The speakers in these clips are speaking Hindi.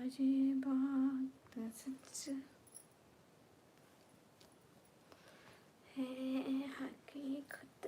ये बात सच है हकीकत।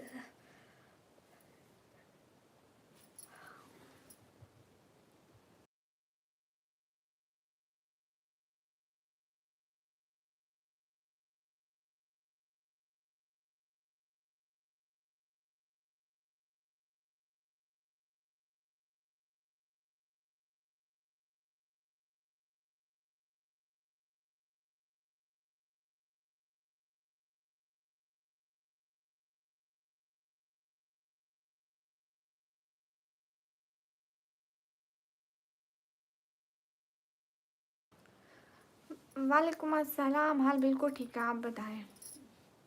वालेकुम अस्सलाम। हाल बिल्कुल ठीक है, आप बताएं।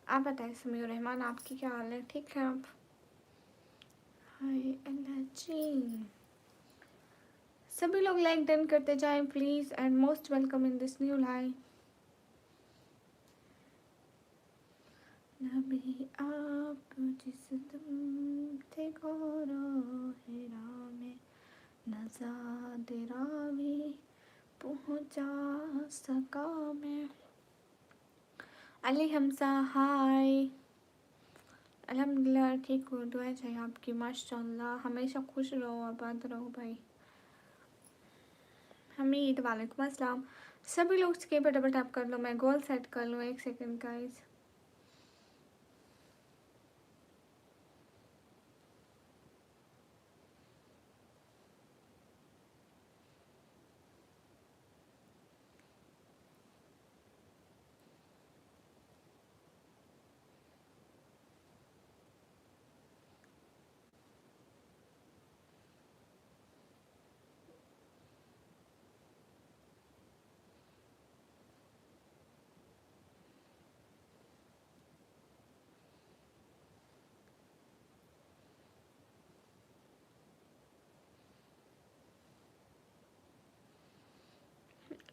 आप बताएं समीर रहमान, आपकी क्या हाल है? ठीक है आप? हाय अल्लाह जी। सभी लोग लाइक डन करते जाएं please and most welcome in this new live. नबी आप जिस दम थे गोरो हेरा में नज़ाद रावी पहुँचा सका मैं। अली हमसा हाय। अल्हम्दुलिल्लाह ठीक हो, दुआ चाहिए आपकी माशाल्लाह। हमेशा खुश रहो, आबाद रहो भाई। हमीद वालेकुम अस्सलाम। सभी लोग स्किप पर डबल टैप कर लो, मैं गोल सेट कर लूँ। 1 सेकंड गाइस।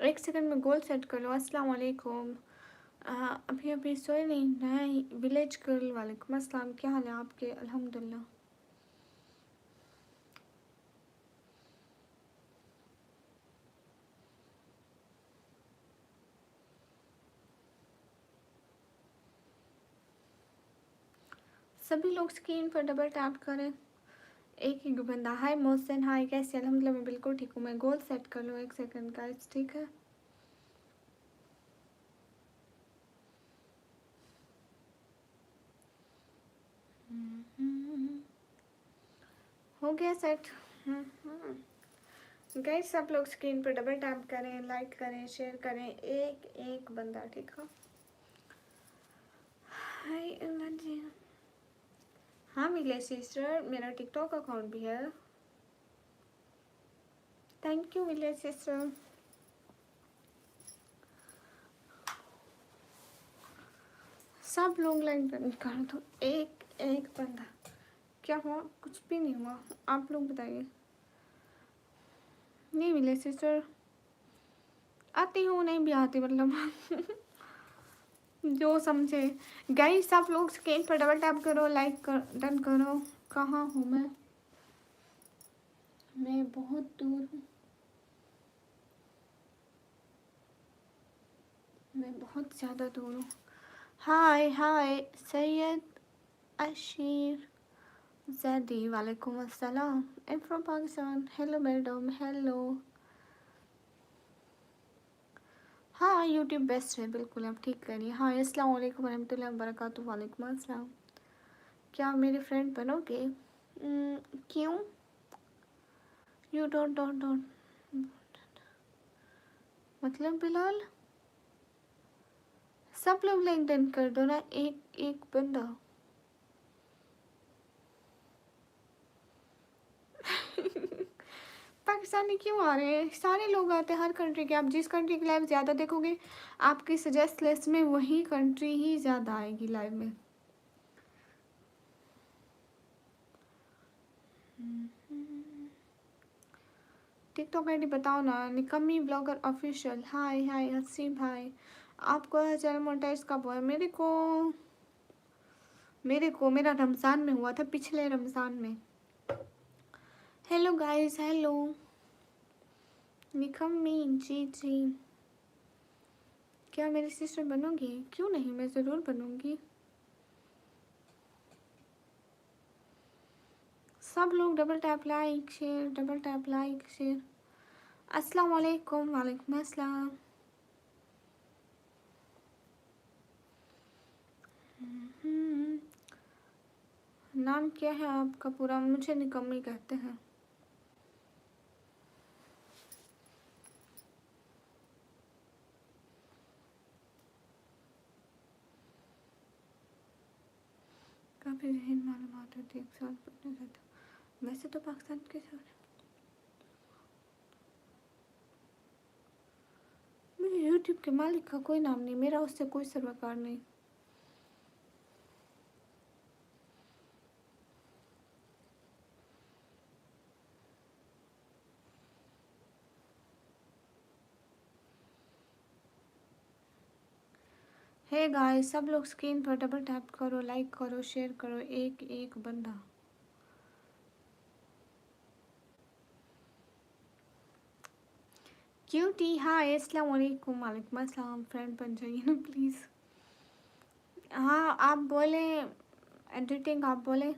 एक सेकंड में गोल सेट कर लो। अस्सलाम वालेकुम। अभी अभी सोए नहीं? नहीं विलेज गर्ल वालेकुम अस्सलाम। क्या हाल है आपके? अल्हम्दुलिल्लाह। सभी लोग स्क्रीन पर डबल टैप करें। एक ही बंदा। हाय मोहसिन, हाय कैसे? अल्हम्दुलिल्लाह मैं बिल्कुल ठीक हूँ। मैं गोल सेट कर लूँ 1 सेकंड गाइस, ठीक है? हो गया सेट। गाइस सब लोग स्क्रीन पर डबल टैप करें, लाइक करें, शेयर करें। एक एक बंदा, ठीक है? हाय अल्लाह जी। हाँ मिले सिस्टर, मेरा टिकटॉक अकाउंट भी है। थैंक यू मिले सिस्टर। सब लोग लाइक डन कर दो। एक एक बंदा। क्या हुआ? कुछ भी नहीं हुआ, आप लोग बताइए। नहीं मिले सिस्टर। आती हूँ, नहीं भी आती मतलब जो समझे। गाइस सब लोग स्क्रीन पर डबल टैप करो, लाइक कर डन करो। कहाँ हूँ मैं बहुत दूर हूँ। मैं बहुत ज़्यादा दूर हूँ। हाय हाय सैयद अशीर जैदी वालेकुम अस्सलाम। I am from Pakistan. Hello madam, hello. हाँ यूट्यूब बेस्ट है, बिल्कुल आप ठीक करिए। हाँ अस्सलाम वालेकुम रहमतुल्लाहि व बरकातुहू। वालेकुम अस्सलाम। क्या आप मेरे फ्रेंड बनोगे? क्यों? यू डोंट मतलब बिलाल सब लोग लाइक डन कर दो ना, एक एक बंदा। पाकिस्तानी क्यों आ रहे हैं? सारे लोग आते हैं हर कंट्री के। आप जिस कंट्री की लाइव ज़्यादा देखोगे आपकी सजेस्ट लिस्ट में वही कंट्री ही ज़्यादा आएगी लाइव में। टिकटॉक आईडी बताओ ना। निकम्मी ब्लॉगर ऑफिशियल। हाय हाय हसीब भाई। आपको चैनल मोनेटाइज कब हुआ है? मेरे को मेरा रमज़ान में हुआ था, पिछले रमज़ान में। Hello guys, hello. निकम्मी, जी जी। क्या मेरी सिस्टर बनोगी? क्यों नहीं, मैं ज़रूर बनूंगी। सब लोग double tap like share, double tap like share. अस्सलाम वालेकुम। वालेकुम अस्सलाम। नाम क्या है आपका पूरा? मुझे निकम्मी कहते हैं। काफ़ी जहन मालूमात होती है, एक साल पढ़ने जाता। वैसे तो पाकिस्तान के साथ मुझे यूट्यूब के मालिक का कोई नाम नहीं, मेरा उससे कोई सरोकार नहीं। हे गाइस, सब लोग स्क्रीन पर डबल टैप करो, लाइक करो, शेयर करो, एक एक बंदा। क्यूटी हाय, अस्सलाम वालेकुम। वालेकुम अस्सलाम। फ्रेंड बन जाइए ना प्लीज़। हाँ आप बोले, एडिटिंग आप बोले।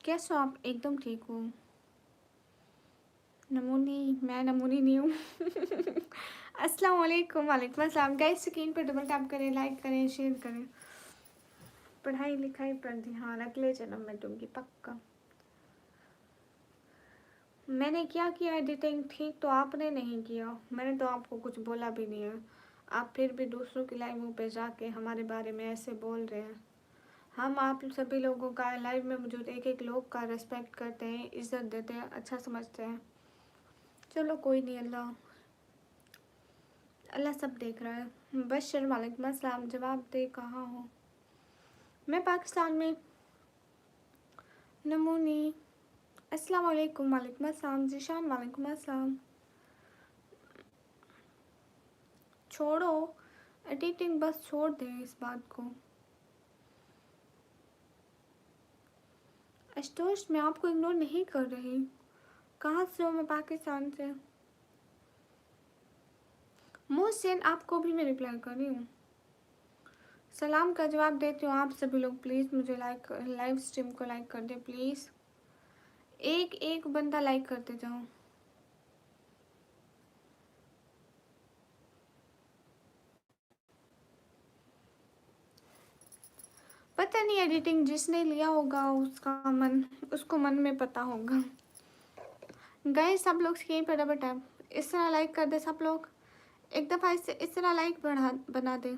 कैसे हो आप? एकदम ठीक हूँ। नमूनी, मैं नमूनी नहीं हूँ। अस्सलाम वालेकुम। वालेकुम अस्सलाम। गाइस स्क्रीन पर डबल टैप करें, लाइक करें, शेयर करें। पढ़ाई लिखाई पर ध्यान अगले जन्म में दूंगी पक्का। मैंने क्या किया एडिटिंग? ठीक तो आपने नहीं किया, मैंने तो आपको कुछ बोला भी नहीं है। आप फिर भी दूसरों की लाइवों पे जाके हमारे बारे में ऐसे बोल रहे हैं। हम आप सभी लोगों का लाइव में मौजूद एक एक लोग का रिस्पेक्ट करते हैं, इज्जत देते हैं, अच्छा समझते हैं। चलो कोई नहीं, अल्लाह अल्लाह सब देख रहा है। बशर वालेकुम अस्सलाम। जवाब दे, कहाँ हो? मैं पाकिस्तान में। नमूनी, अस्सलाम वालेकुम। वालेकुम अस्सलाम। जीशान वालेकुम अस्सलाम। छोड़ो एडिटिंग, बस छोड़ दें इस बात को। आशुतोष, मैं आपको इग्नोर नहीं कर रही। कहाँ से हो? मैं पाकिस्तान से। मोहसिन, आपको भी मैं रिप्लाई कर रही हूँ। सलाम का जवाब देती हूँ। आप सभी लोग प्लीज़ मुझे लाइव स्ट्रीम को लाइक कर दे प्लीज़। एक एक बंदा लाइक करते जाओ। पता नहीं, एडिटिंग जिसने लिया होगा उसको मन में पता होगा। गए सब लोग स्क्रीन पर डबल टैप इस तरह लाइक कर दे सब लोग। एक दफ़ा इस तरह लाइक बना दे।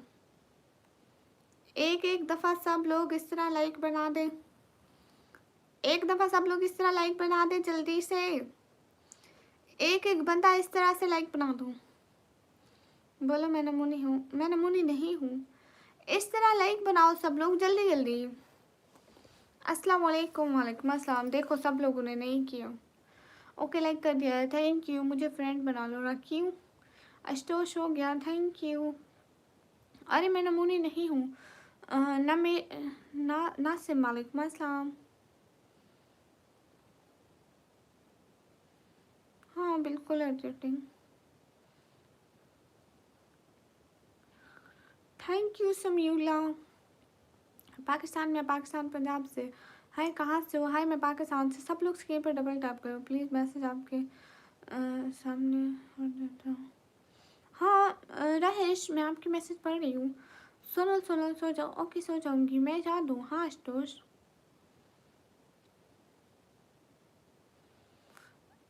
एक एक दफ़ा सब लोग इस तरह लाइक बना दे। एक दफ़ा सब लोग इस तरह लाइक बना दे जल्दी से। एक एक बंदा इस तरह से लाइक बना दो। बोलो मैं नमूनी हूँ। मैं नमूनी नहीं हूँ। इस तरह लाइक बनाओ सब लोग, जल्दी जल्दी। अस्सलाम वालेकुम। वालेकुम अस्सलाम। देखो सब लोगों ने नहीं किया। ओके लाइक कर दिया है, थैंक यू। मुझे फ्रेंड बना लो ना। क्यों? आशुतोष हो गया, थैंक यू। अरे मैं नमूनी नहीं हूँ। ना मैं ना से। वालेकुम अस्सलाम। हाँ बिल्कुल एडिटिंग। थैंक यू समयूला। पाकिस्तान में, पाकिस्तान पंजाब से। हाय कहाँ से हो? हाय मैं पाकिस्तान से। सब लोग स्क्रीन पर डबल टैप करो प्लीज़। मैसेज आपके सामने और देता हूँ। हाँ राहेश, मैं आपकी मैसेज पढ़ रही हूँ। सुनो सुनो, सो जाओ। ओके सो जाऊँगी, मैं जा दूँ। हाँ आशुतोष।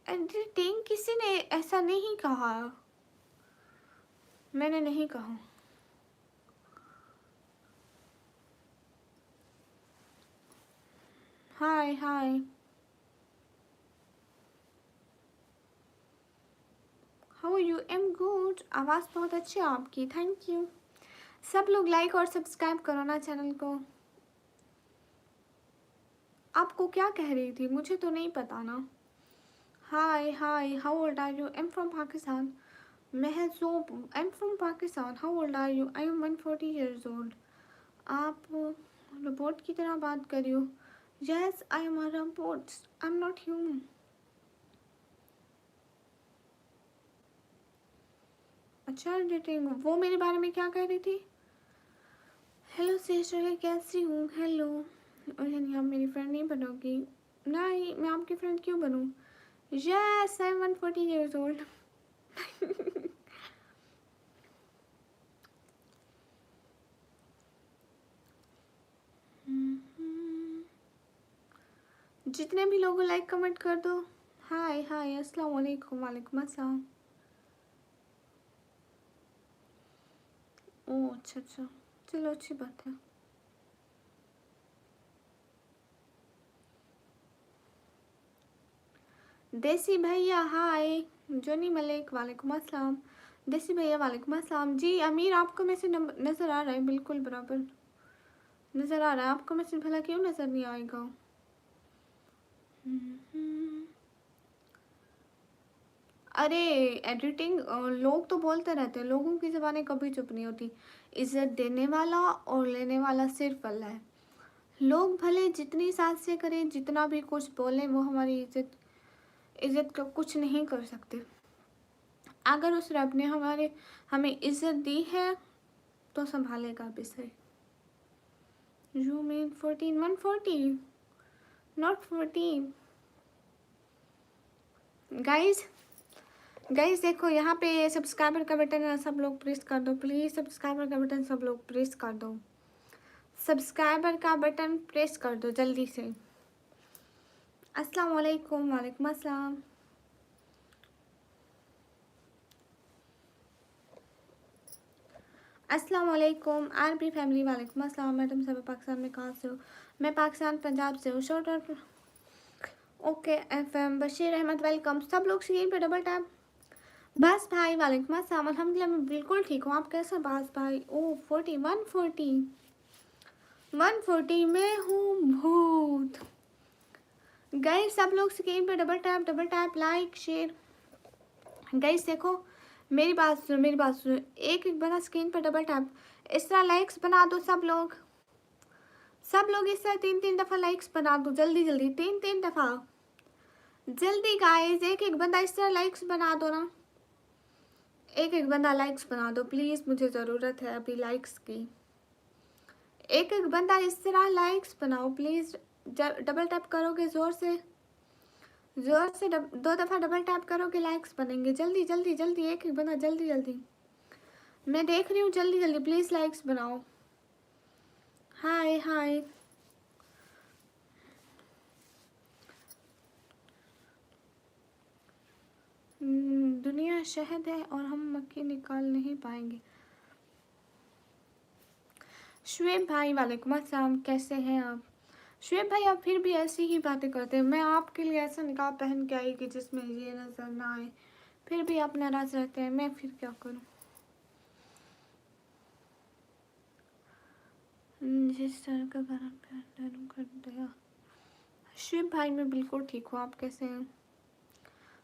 एडिटिंग किसी ने ऐसा नहीं कहा। मैंने नहीं कहा। Hi hi, how are you? M good. आवाज़ बहुत अच्छी है आपकी, थैंक यू। सब लोग लाइक और सब्सक्राइब करो ना चैनल को। आपको क्या कह रही थी? मुझे तो नहीं पता ना। Hi hi, how old are you? Am from Pakistan. Mahjoob, I am from Pakistan. How old are you? I am 140 years old. आप रोबोट की तरह बात कर रही हो। Yes I am a robot, I am not human. अच्छा एडिटिंग, वो मेरे बारे में क्या कह रही थी? हेलो सिस्टर, कैसी हूँ? हेलो। और यानी आप मेरी फ्रेंड नहीं बनोगी? नहीं, मैं आपकी फ्रेंड क्यों बनूँ? Yes, I am 140 years old. जितने भी लोगों लाइक कमेंट कर दो। हाय हाय, अस्सलाम वालेकुम। वालेकुम अस्सलाम। ओह अच्छा अच्छा, चलो अच्छी बात है। देसी भैया हाय। जोनी मलिक वालेकुम अस्सलाम। देसी भैया वालेकुम अस्सलाम। जी अमीर, आपको मैसेज नज़र आ रहा है, बिल्कुल बराबर नज़र आ रहा है। आपको मैसेज भला क्यों नज़र नहीं आएगा? अरे एडिटिंग, लोग तो बोलते रहते हैं, लोगों की ज़बानें कभी चुप नहीं होती। इज्जत देने वाला और लेने वाला सिर्फ अल्लाह है। लोग भले जितनी साथ से करें, जितना भी कुछ बोलें, वो हमारी इज्जत इज्जत का कुछ नहीं कर सकते। अगर उस रब ने हमें इज्जत दी है तो संभालेगा भी सही। You mean 14, 140 not 14। Guys guys देखो, यहाँ पे सब्सक्राइबर का बटन है, सब लोग प्रेस कर दो प्लीज़। सब्सक्राइबर का बटन सब लोग प्रेस कर दो। सब्सक्राइबर का बटन प्रेस कर दो जल्दी से। अस्सलाम वालेकुम। वालेकुम अस्सलाम। अस्सलाम वालेकुम आरबी फैमिली। वालेकुम अस्सलाम। मैडम सब पाकिस्तान में कहाँ से हो? मैं पाकिस्तान पंजाब से हूँ। Short out okay FM. Bashir Ahmad welcome. सब लोग स्क्रीन पे डबल टैप। बस भाई वालेकुम अस्सलाम। अल्हम्दुलिल्लाह मैं बिल्कुल ठीक हूँ, आप कैसे? बास भाई ओ 40, 140 में हूँ भूत। गाइस सब लोग स्क्रीन पे double tap like share. Guys देखो, मेरी बात सुनो, मेरी बात सुनो। एक एक बना स्क्रीन पे डबल टैप, इस तरह लाइक्स बना दो सब लोग। सब लोग इस तरह 3-3 दफ़ा लाइक्स बना दो, जल्दी जल्दी 3-3 दफ़ा जल्दी। गाइस एक एक बंदा इस तरह लाइक्स बना दो ना, एक एक बंदा लाइक्स बना दो प्लीज़, मुझे ज़रूरत है अभी लाइक्स की। एक एक बंदा इस तरह लाइक्स बनाओ प्लीज़। डबल टैप करोगे ज़ोर से, ज़ोर से 2 दफ़ा डबल टैप करोगे लाइक्स बनेंगे। जल्दी जल्दी जल्दी, एक एक बंदा जल्दी जल्दी, मैं देख रही हूँ, जल्दी जल्दी प्लीज़ लाइक्स बनाओ। हाय हाय। दुनिया शहद है और हम मक्खी निकाल नहीं पाएंगे। शुएब भाई वालेकुम अस्सलाम, कैसे हैं आप? शुएब भाई आप फिर भी ऐसी ही बातें करते हैं। मैं आपके लिए ऐसा निकाब पहन के आई कि जिसमें ये नज़र ना आए, फिर भी आप नाराज़ रहते हैं। मैं फिर क्या करूं? जिस तरह का गरम पैर कर दिया। शुएब भाई मैं बिल्कुल ठीक हूँ, आप कैसे हैं?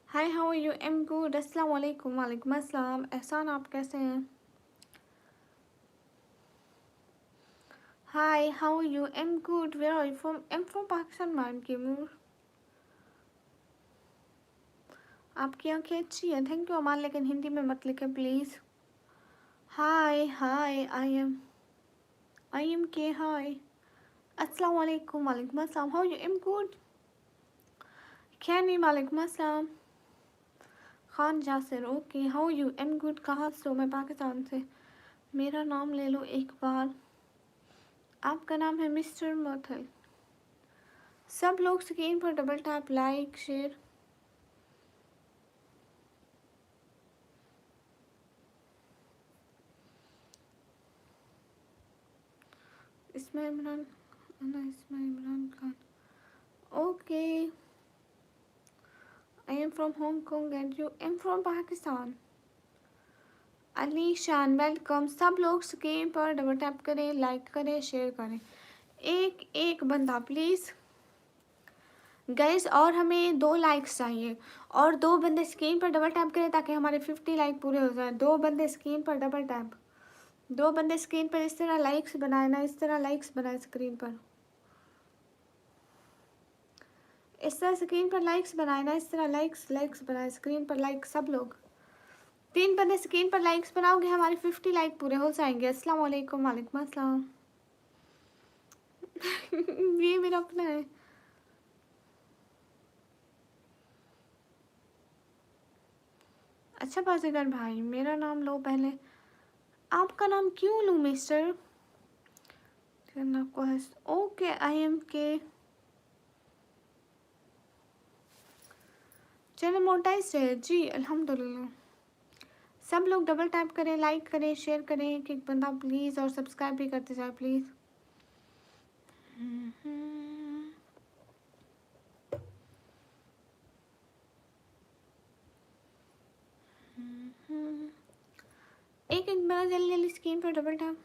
Hi how are you? M good. अस्सलाम वालेकुम। वालेकुम अस्सलाम। एहसान आप कैसे हैं? Hi how are you? M good. Where are you from? I'm from Pakistan मान की मूर। आपकी आंखें अच्छी हैं, थैंक यू अमान, लेकिन हिंदी में मत लिखें please. Hi hi I am के हाय। अस्सलाम वालेकुम। वालेकुम अस्सलाम। How you? M good. खैनी वालेकुम अस्सलाम। Khan Jasir okay. How you? M good. कहाँ से हो? मैं पाकिस्तान से। मेरा नाम ले लो एक बार। आपका नाम है मिस्टर मथल। सब लोग स्क्रीन पर डबल टैप लाइक शेयर। इसमें इमरान इसमें Imran Khan okay. I am from Hong Kong and you? Am from Pakistan. Ali शान वेलकम। सब लोग स्क्रीन पर डबल टैप करें, लाइक करें, शेयर करें। एक एक बंदा प्लीज़ गाइस, और हमें 2 लाइक्स चाहिए, और 2 बंदे स्क्रीन पर डबल टैप करें ताकि हमारे 50 लाइक पूरे हो जाए। 2 बंदे स्क्रीन पर डबल टैप, 2 बंदे स्क्रीन पर इस तरह लाइक्स बनाए ना, इस तरह लाइक्स बनाए स्क्रीन पर, इस तरह स्क्रीन पर लाइक्स बनाए ना, इस तरह लाइक्स बनाए स्क्रीन पर लाइक। सब लोग 3 बंदे स्क्रीन पर लाइक्स बनाओगे, हमारे 50 लाइक पूरे हो जाएंगे। अस्सलाम वालेकुम। वालेकुम अस्सलाम। ये मेरा अपना है। अच्छा बाजीगर भाई, मेरा नाम लो पहले। आपका नाम क्यों लूँ मिस्टर? ओके, आई एम के चैनल मोनेटाइज है जी, अल्हम्दुलिल्लाह। सब लोग डबल टैप करें, लाइक करें, शेयर करें, एक एक बंदा प्लीज़, और सब्सक्राइब भी करते जाए प्लीज़। एक एक बंदा जल्दी जल्दी स्क्रीन पर डबल टैप।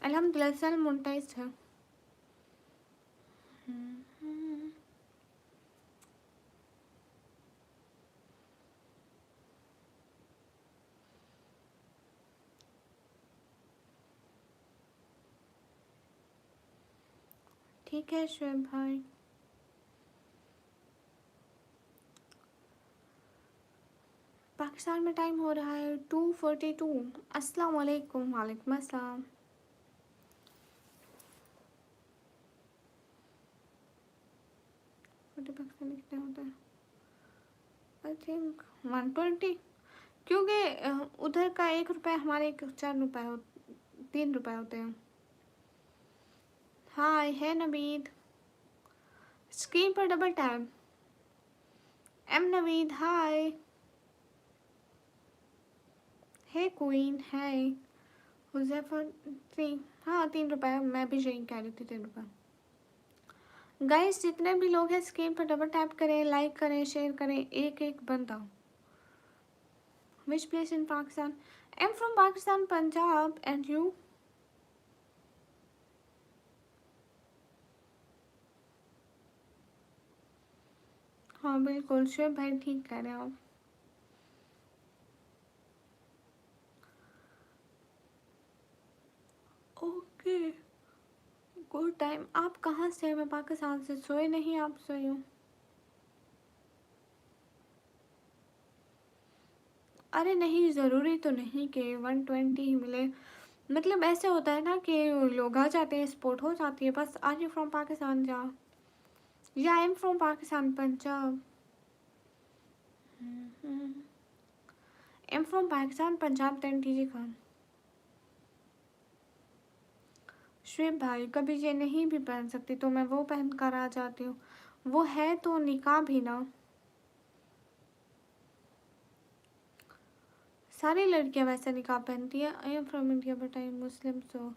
अल्हम्दुलिल्लाह चैनल मोनेटाइज है। ठीक है शुएब भाई। पाकिस्तान में टाइम हो रहा है 2:42। अस्सलाम वालेकुम। वालेकुम अस्सलाम। पाकिस्तान में कितना होता है? आई थिंक 120, क्योंकि उधर का 1 रुपये हमारे 4 रुपये 3 रुपये होते हैं। हाय है नवीद, स्क्रीन पर डबल टैप। एम नवीद हाय। है क्वीन है। हुज़ैफा 3, हाँ 3 रुपये, मैं भी यही कह रही थी 3 रुपये। गाइस जितने भी लोग हैं स्क्रीन पर डबल टैप करें, लाइक करें, शेयर करें, एक एक बंदा। Which place in Pakistan? I am from Pakistan Punjab, and you? हाँ बिल्कुल शुएब भाई, ठीक कह रहे हैं आप। Okay good time. आप कहाँ से? मैं पाकिस्तान से। सोए नहीं आप? सोई हूँ। अरे नहीं, ज़रूरी तो नहीं कि 120 ही मिले। मतलब ऐसे होता है ना कि लोग आ जाते हैं, स्पोर्ट हो जाती है बस। Are you from Pakistan? जा, या I am from Pakistan Punjab. I am from Pakistan Punjab, then DG Khan. Shoaib भाई कभी ये नहीं भी पहन सकती तो मैं वो पहन कर आ जाती हूँ। वो है तो निकाब ही ना। सारी लड़कियां वैसे निकाब पहनती है। I am from India but I am Muslim, so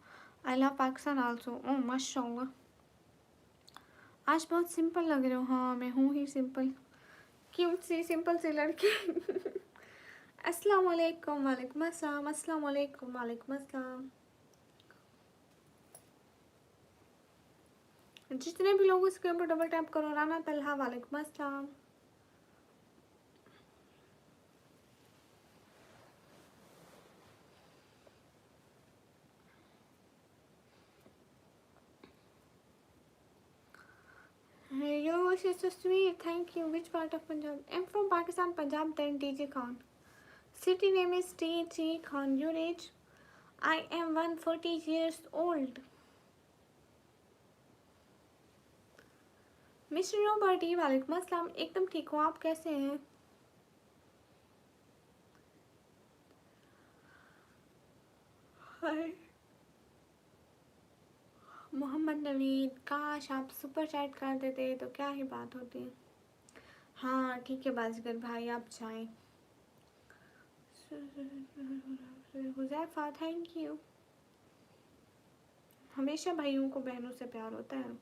I love Pakistan also. Oh माशाल्लाह, आज बहुत सिंपल लग रहे हो। हाँ मैं हूँ ही सिंपल, क्यूट सी सिंपल सी लड़की। अस्सलाम वालेकुम। वालेकुम अस्सलाम। अस्सलाम वालेकुम। वालेकुम अस्सलाम। जितने भी लोग इसके ऊपर डबल टैप करो। राना तलहा वालेकुम अस्सलाम। Your voice is so sweet. Thank you. Which part of Punjab? I'm from Pakistan, Punjab, then TJ Khan. City name is TJ Khan. Your age? I am 140 years old. Mister nobody वालेकुम अस्सलाम। एकदम ठीक हूँ, आप कैसे हैं? हाय मोहम्मद नवीद, काश आप सुपर चैट कर देते तो क्या ही बात होती। हाँ ठीक है बाजीगर भाई, आप जाएं। Huzaifa thank you. हमेशा भाइयों को बहनों से प्यार होता है।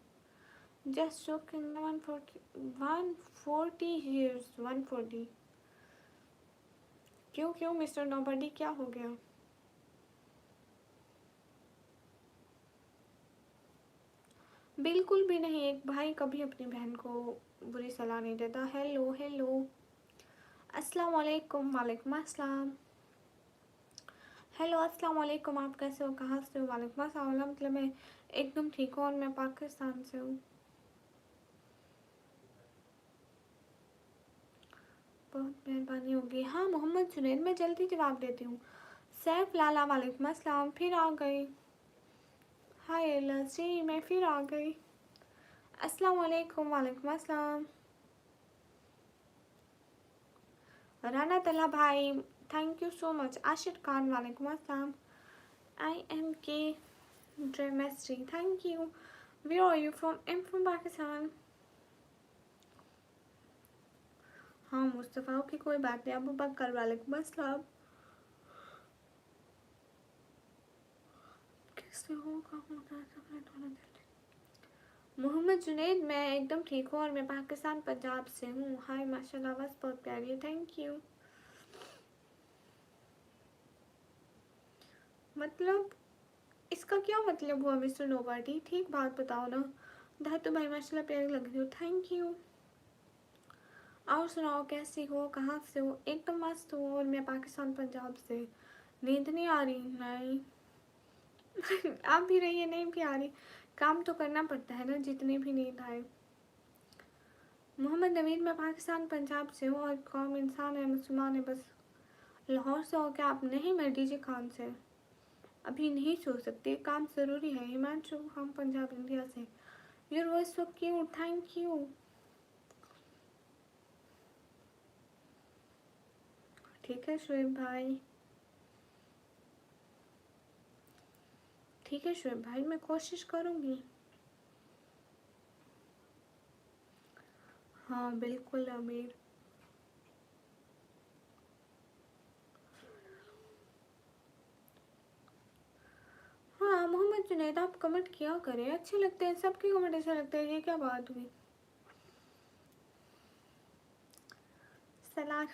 Just joking. 140 years 140। क्यों क्यों मिस्टर नोबडी, क्या हो गया? बिल्कुल भी नहीं, एक भाई कभी अपनी बहन को बुरी सलाह नहीं देता। हेलो हेलो, अस्सलाम वालेकुम। वालेकुम अस्सलाम। हेलो अस्सलाम वालेकुम, आप कैसे हो, कहाँ से हो? वालेकुम अस्सलाम। मतलब मैं एकदम ठीक हूँ और मैं पाकिस्तान से हूँ। बहुत मेहरबानी होगी। हाँ मोहम्मद जुनैद, मैं जल्दी जवाब देती हूँ। सैफ लाला वालेकुम अस्सलाम, फिर आ गई। हाय एला जी, मैं फिर आ गई। अस्सलाम वालेकुम। वालेकुम अस्सलाम। राना तला भाई, thank you so much. Ashir Khan वालेकुम अस्सलाम। आई एम के ड्रेमेस्ट्री, thank you. Where are you from? I am from Pakistan. हाँ मुस्तफ़ा की कोई बात नहीं। अबू बकर वालेकुम अस्सलाम। कैसे हो? मोहम्मद जुनैद, मैं एकदम ठीक हूँ और मैं पाकिस्तान पंजाब से हूँ। हाय माशाल्लाह, आवाज़ बहुत प्यारी है, थैंक यू। मतलब इसका क्या मतलब हुआ मिस्टर नोबाडी? ठीक बात बताओ ना। धातु भाई माशाल्लाह प्यारी लग रही हो, थैंक यू। और सुनाओ कैसी हो, कहाँ से हो? एकदम मस्त हो और मैं पाकिस्तान पंजाब से। नींद नहीं आ रही? नहीं। आप भी रही है, नहीं भी आ रही। काम तो करना पड़ता है ना, जितनी भी नींद आए। मोहम्मद नवीद, मैं पाकिस्तान पंजाब से हूँ और कौम इंसान है, मुसलमान है बस। लाहौर से हो क्या आप? नहीं, मैं डीजे खान से। अभी नहीं सो सकती, काम ज़रूरी है। हिमांशु, हम पंजाब इंडिया से। Your voice so cute, thank you. ठीक है शुएब भाई, ठीक है शुएब भाई, मैं कोशिश करूँगी। हाँ बिल्कुल अमीर। हाँ मोहम्मद जुनैद, आप कमेंट किया करें, अच्छे लगते हैं, सबके कमेंट ऐसा लगता है। ये क्या बात हुई? सलाम।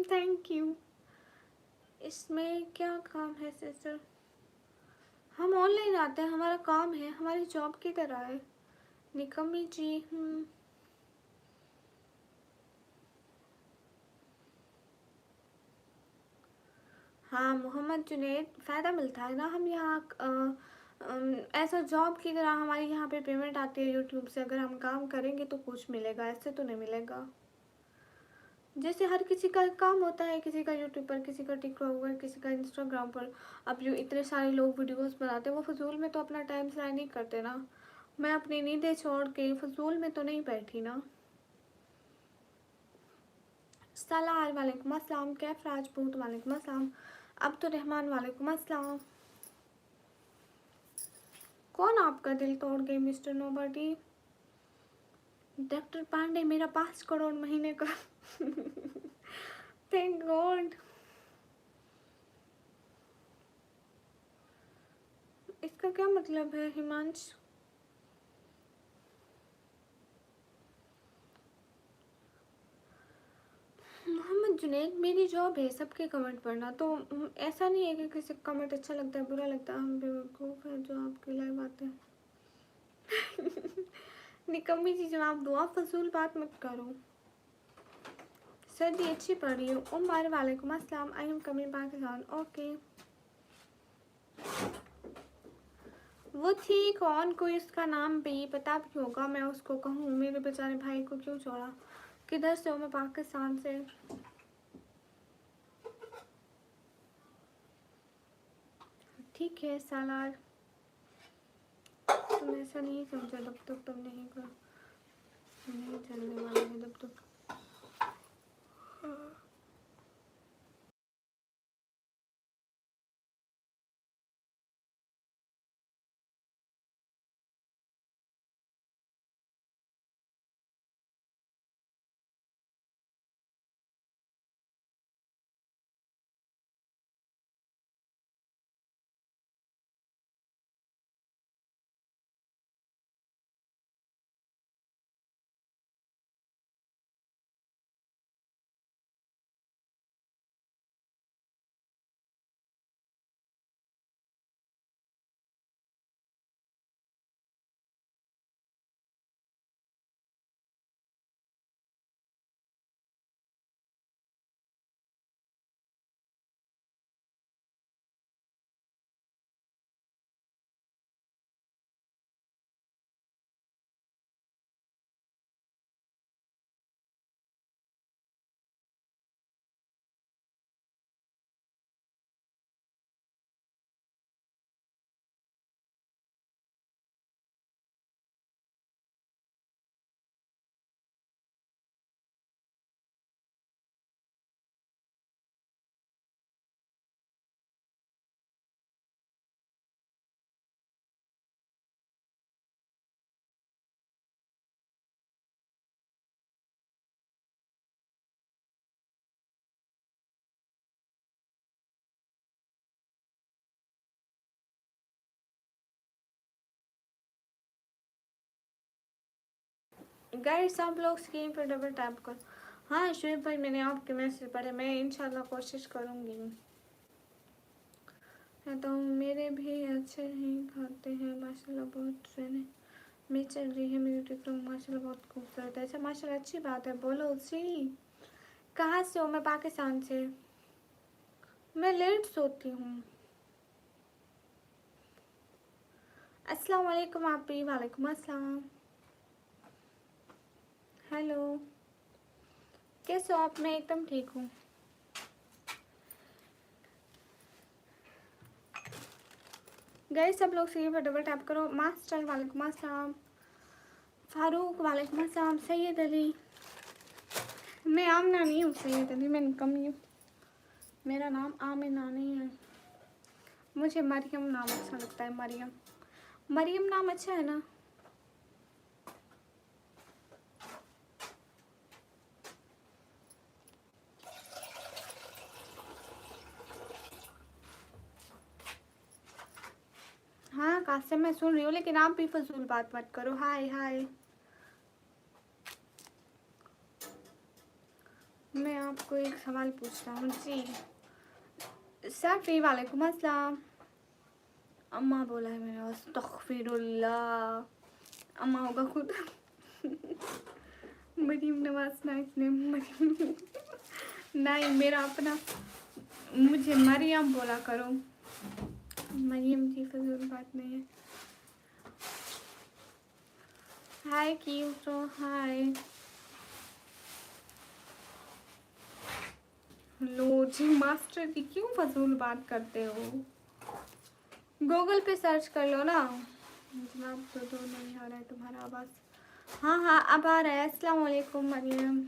Thank you. इसमें क्या काम है सिस्टर? हम ऑनलाइन आते हैं, हमारा काम है, हमारी जॉब की तरह है। निकम्मी जी। हाँ मोहम्मद जुनैद, फ़ायदा मिलता है ना। हम यहाँ ऐसा जॉब की तरह हमारी यहाँ पे पेमेंट आती है यूट्यूब से। अगर हम काम करेंगे तो कुछ मिलेगा, ऐसे तो नहीं मिलेगा। जैसे हर किसी का काम होता है, किसी का यूट्यूब पर, किसी का टिकटॉक पर, किसी का इंस्टाग्राम पर। अब जो इतने सारे लोग वीडियोस बनाते हैं वो फजूल में तो अपना टाइम ज़ाया नहीं करते ना। मैं अपनी नींदें छोड़ के फजूल में तो नहीं बैठी ना। सलाह वालेकुम अस्सलाम। कैफ राजपूत वालेकुम अस्सलाम। अब्दुल रहमान वालेकुम अस्सलाम। कौन आपका दिल तोड़ गई मिस्टर नोबडी? डॉक्टर पांडे, मेरा 5 करोड़ महीने का। Thank God. इसका क्या मतलब है हिमांश? मोहम्मद जुनैद, मेरी जॉब है सबके कमेंट पढ़ना, तो ऐसा नहीं है कि किसी का कमेंट अच्छा लगता है बुरा लगता है। हम बेवकूफ़ हैं जो आपके लाइव आते हैं। निकम्मी जी जवाब दो, आप फजूल बात मत करो। सर्दी अच्छी पड़ रही हो। उमर वालेकुम अस्सलाम। I am coming Pakistan, okay. वो थी कौन? कोई उसका नाम भी पता भी होगा, मैं उसको कहूँ मेरे बेचारे भाई को क्यों छोड़ा? किधर से हो? मैं पाकिस्तान से। ठीक है सालार, तुम ऐसा नहीं समझा जब तक तुम नहीं कर, नहीं चलने वाले हैं जब तक। गाइस सब लोग स्क्रीन पर डबल टैप करो। हाँ शुएब भाई, मैंने आपके मैसेज पढ़े, मैं इंशाल्लाह कोशिश करूँगी। तो मेरे भी अच्छे नहीं खाते हैं माशाल्लाह, बहुत मैंने मैं चल रही है मेरी टिकटॉक माशाल्लाह बहुत खूबसूरत है। अच्छा माशाल्लाह अच्छी बात है। बोलो सी कहाँ से हो? मैं पाकिस्तान से। मैं लेट सोती हूँ। अस्सलाम वालेकुम आप भी। वालेकुम अस्सलाम। हेलो कैसे हो आप? मैं एकदम ठीक हूँ। गए सब लोग स्क्रीन पर डबल टैप करो। मास्टर वालेकुम अस्सलाम। फारूक वालेकुम अस्सलाम। सैयद अली। मैं आमना नहीं हूँ, सैयद अली मैं कमी हूँ। मेरा नाम आमिना नहीं है। मुझे मरियम नाम अच्छा लगता है। मरियम, मरियम नाम अच्छा है ना। हाँ कासिम मैं सुन रही हूँ, लेकिन आप भी फजूल बात मत करो। हाय हाय। मैं आपको एक सवाल पूछता हूँ जी। सफ़ी वालेकुम अस्सलाम। अम्मा बोला है मेरा, अस्तगफिरुल्लाह। अम्मा होगा खुद। Maryam Nawaz nice name. मरीम नहीं मेरा अपना, मुझे मरियम बोला करो। मरियम जी फजूल बात नहीं है। हाय क्यूट हाय। लो जी मास्टर जी क्यों फजूल बात करते हो? गूगल पे सर्च कर लो ना। जवाब तो नहीं आ रहा है तुम्हारा आवाज़। हाँ हाँ अब आ रहा है। अस्सलाम वालेकुम मरियम।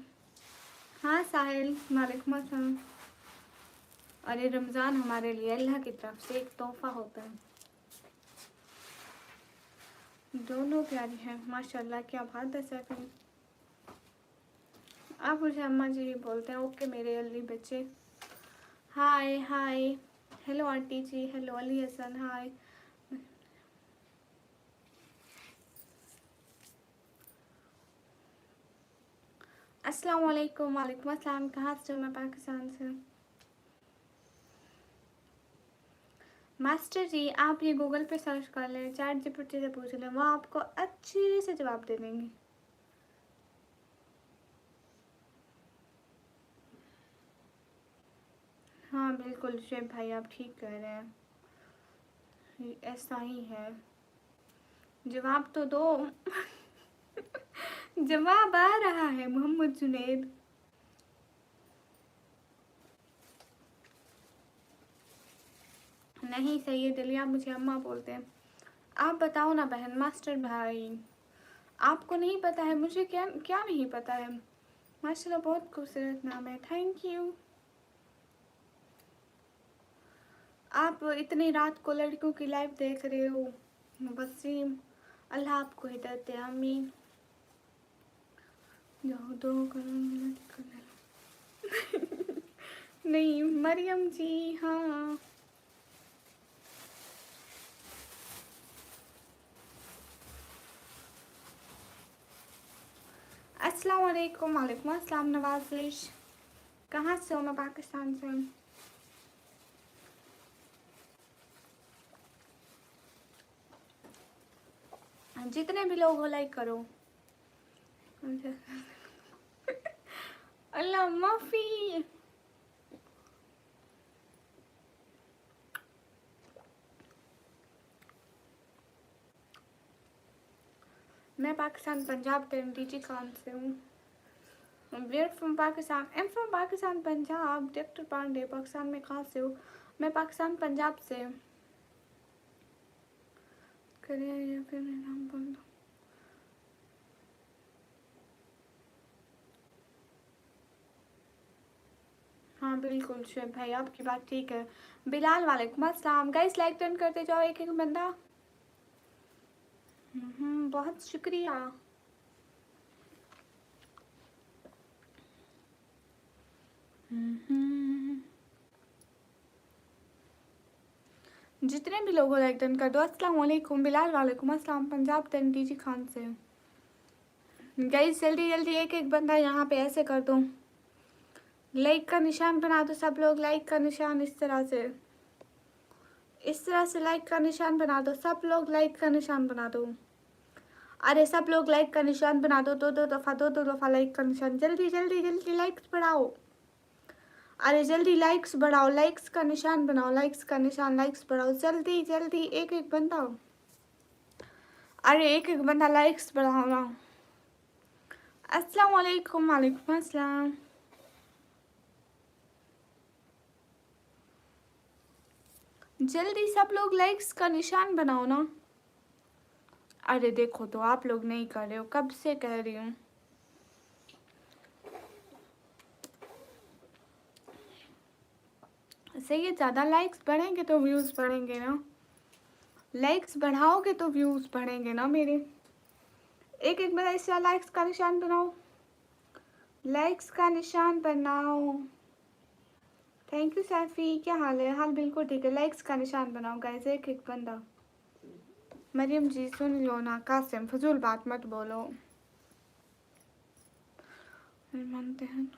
हाँ साहिल वालेकुम अस्सलाम। अरे रमज़ान हमारे लिए अल्लाह की तरफ से एक तोहफ़ा होता है। दोनों प्यारी हैं माशाल्लाह। क्या बात है सैफी। आप मुझे अम्मा जी ही बोलते हैं। ओके मेरे अली बच्चे। हाय हाय। हेलो आंटी जी। हेलो अली हसन। हाय। अस्सलाम वालेकुम। वालेकुम अस्सलाम। कहाँ से हो? मैं पाकिस्तान से। मास्टर जी आप ये गूगल पे सर्च कर लें, चैट जीपीटी से पूछ लें, वो आपको अच्छे से जवाब दे देंगे। हाँ बिल्कुल शेब भाई आप ठीक कह रहे हैं, ऐसा ही है। जवाब तो दो। जवाब आ रहा है मोहम्मद जुनैद। नहीं सैयद अली आप मुझे अम्मा बोलते हैं। आप बताओ ना बहन। मास्टर भाई आपको नहीं पता है? मुझे क्या क्या नहीं पता है? माशाल्लाह बहुत खूबसूरत नाम है। Thank you. आप इतनी रात को लड़कियों की लाइव देख रहे हो। वसीम अल्लाह आपको हिदायत दे। आमीन। जाओ दो करो। नहीं मरियम जी। हाँ अस्सलाम वालेकुम। वालेकुम अस्सलाम नवाजिश। कहाँ से हो? मैं पाकिस्तान से हूँ। जितने भी लोग हो लाइक करो। अल्लाह माफ़ी। मैं पाकिस्तान पंजाब के डीजी खान से हूँ। Where from Pakistan? I'm from Pakistan Punjab. Doctor Pandey Pakistan में कहाँ से हो? मैं पाकिस्तान पंजाब से। करें या फिर मैं नाम बोल दूँ? हाँ बिल्कुल शुएब भाई आपकी बात ठीक है। बिलाल वालेकुम अस्सलाम। गाइस लाइक टर्न करते जाओ एक एक बंदा। बहुत शुक्रिया। जितने भी लोगों लाइक डन कर दो। अस्सलाम वालेकुम। बिलाल वालेकुम अस्सलाम। पंजाब टन डीजी खान से। गाइस जल्दी जल्दी एक एक बंदा यहाँ पे ऐसे कर दो, लाइक का निशान बना दो सब लोग, लाइक का निशान इस तरह से लाइक का निशान बना दो सब लोग, लाइक का निशान बना दो। अरे सब लोग लाइक का निशान बना दो, दो दो दफा लाइक का निशान, जल्दी जल्दी जल्दी लाइक्स बढ़ाओ। अरे जल्दी लाइक्स बढ़ाओ, लाइक्स का निशान बनाओ, लाइक्स का निशान, लाइक्स बढ़ाओ जल्दी जल्दी एक एक बंदा। अरे एक एक बंदा लाइक्स बढ़ाओ ना। अस्सलाम वालेकुम। वालेकुम अस्सलाम। जल्दी सब लोग लाइक्स का निशान बनाओ ना। अरे देखो तो आप लोग नहीं कर रहे हो, कब से कह रही हूँ। सही है, ज़्यादा लाइक्स बढ़ेंगे तो व्यूज़ बढ़ेंगे ना, लाइक्स बढ़ाओगे तो व्यूज़ बढ़ेंगे ना मेरे। एक एक बार ऐसा लाइक्स का निशान बनाओ, लाइक्स का निशान बनाओ। थैंक यू सैफी, क्या हाल है? हाल बिल्कुल ठीक है। लाइक्स का निशान बनाओ गाइस, एक एक बंदा। मरियम जी सुन लो ना, कासिम फजूल बात मत बोलो। मानते हैं।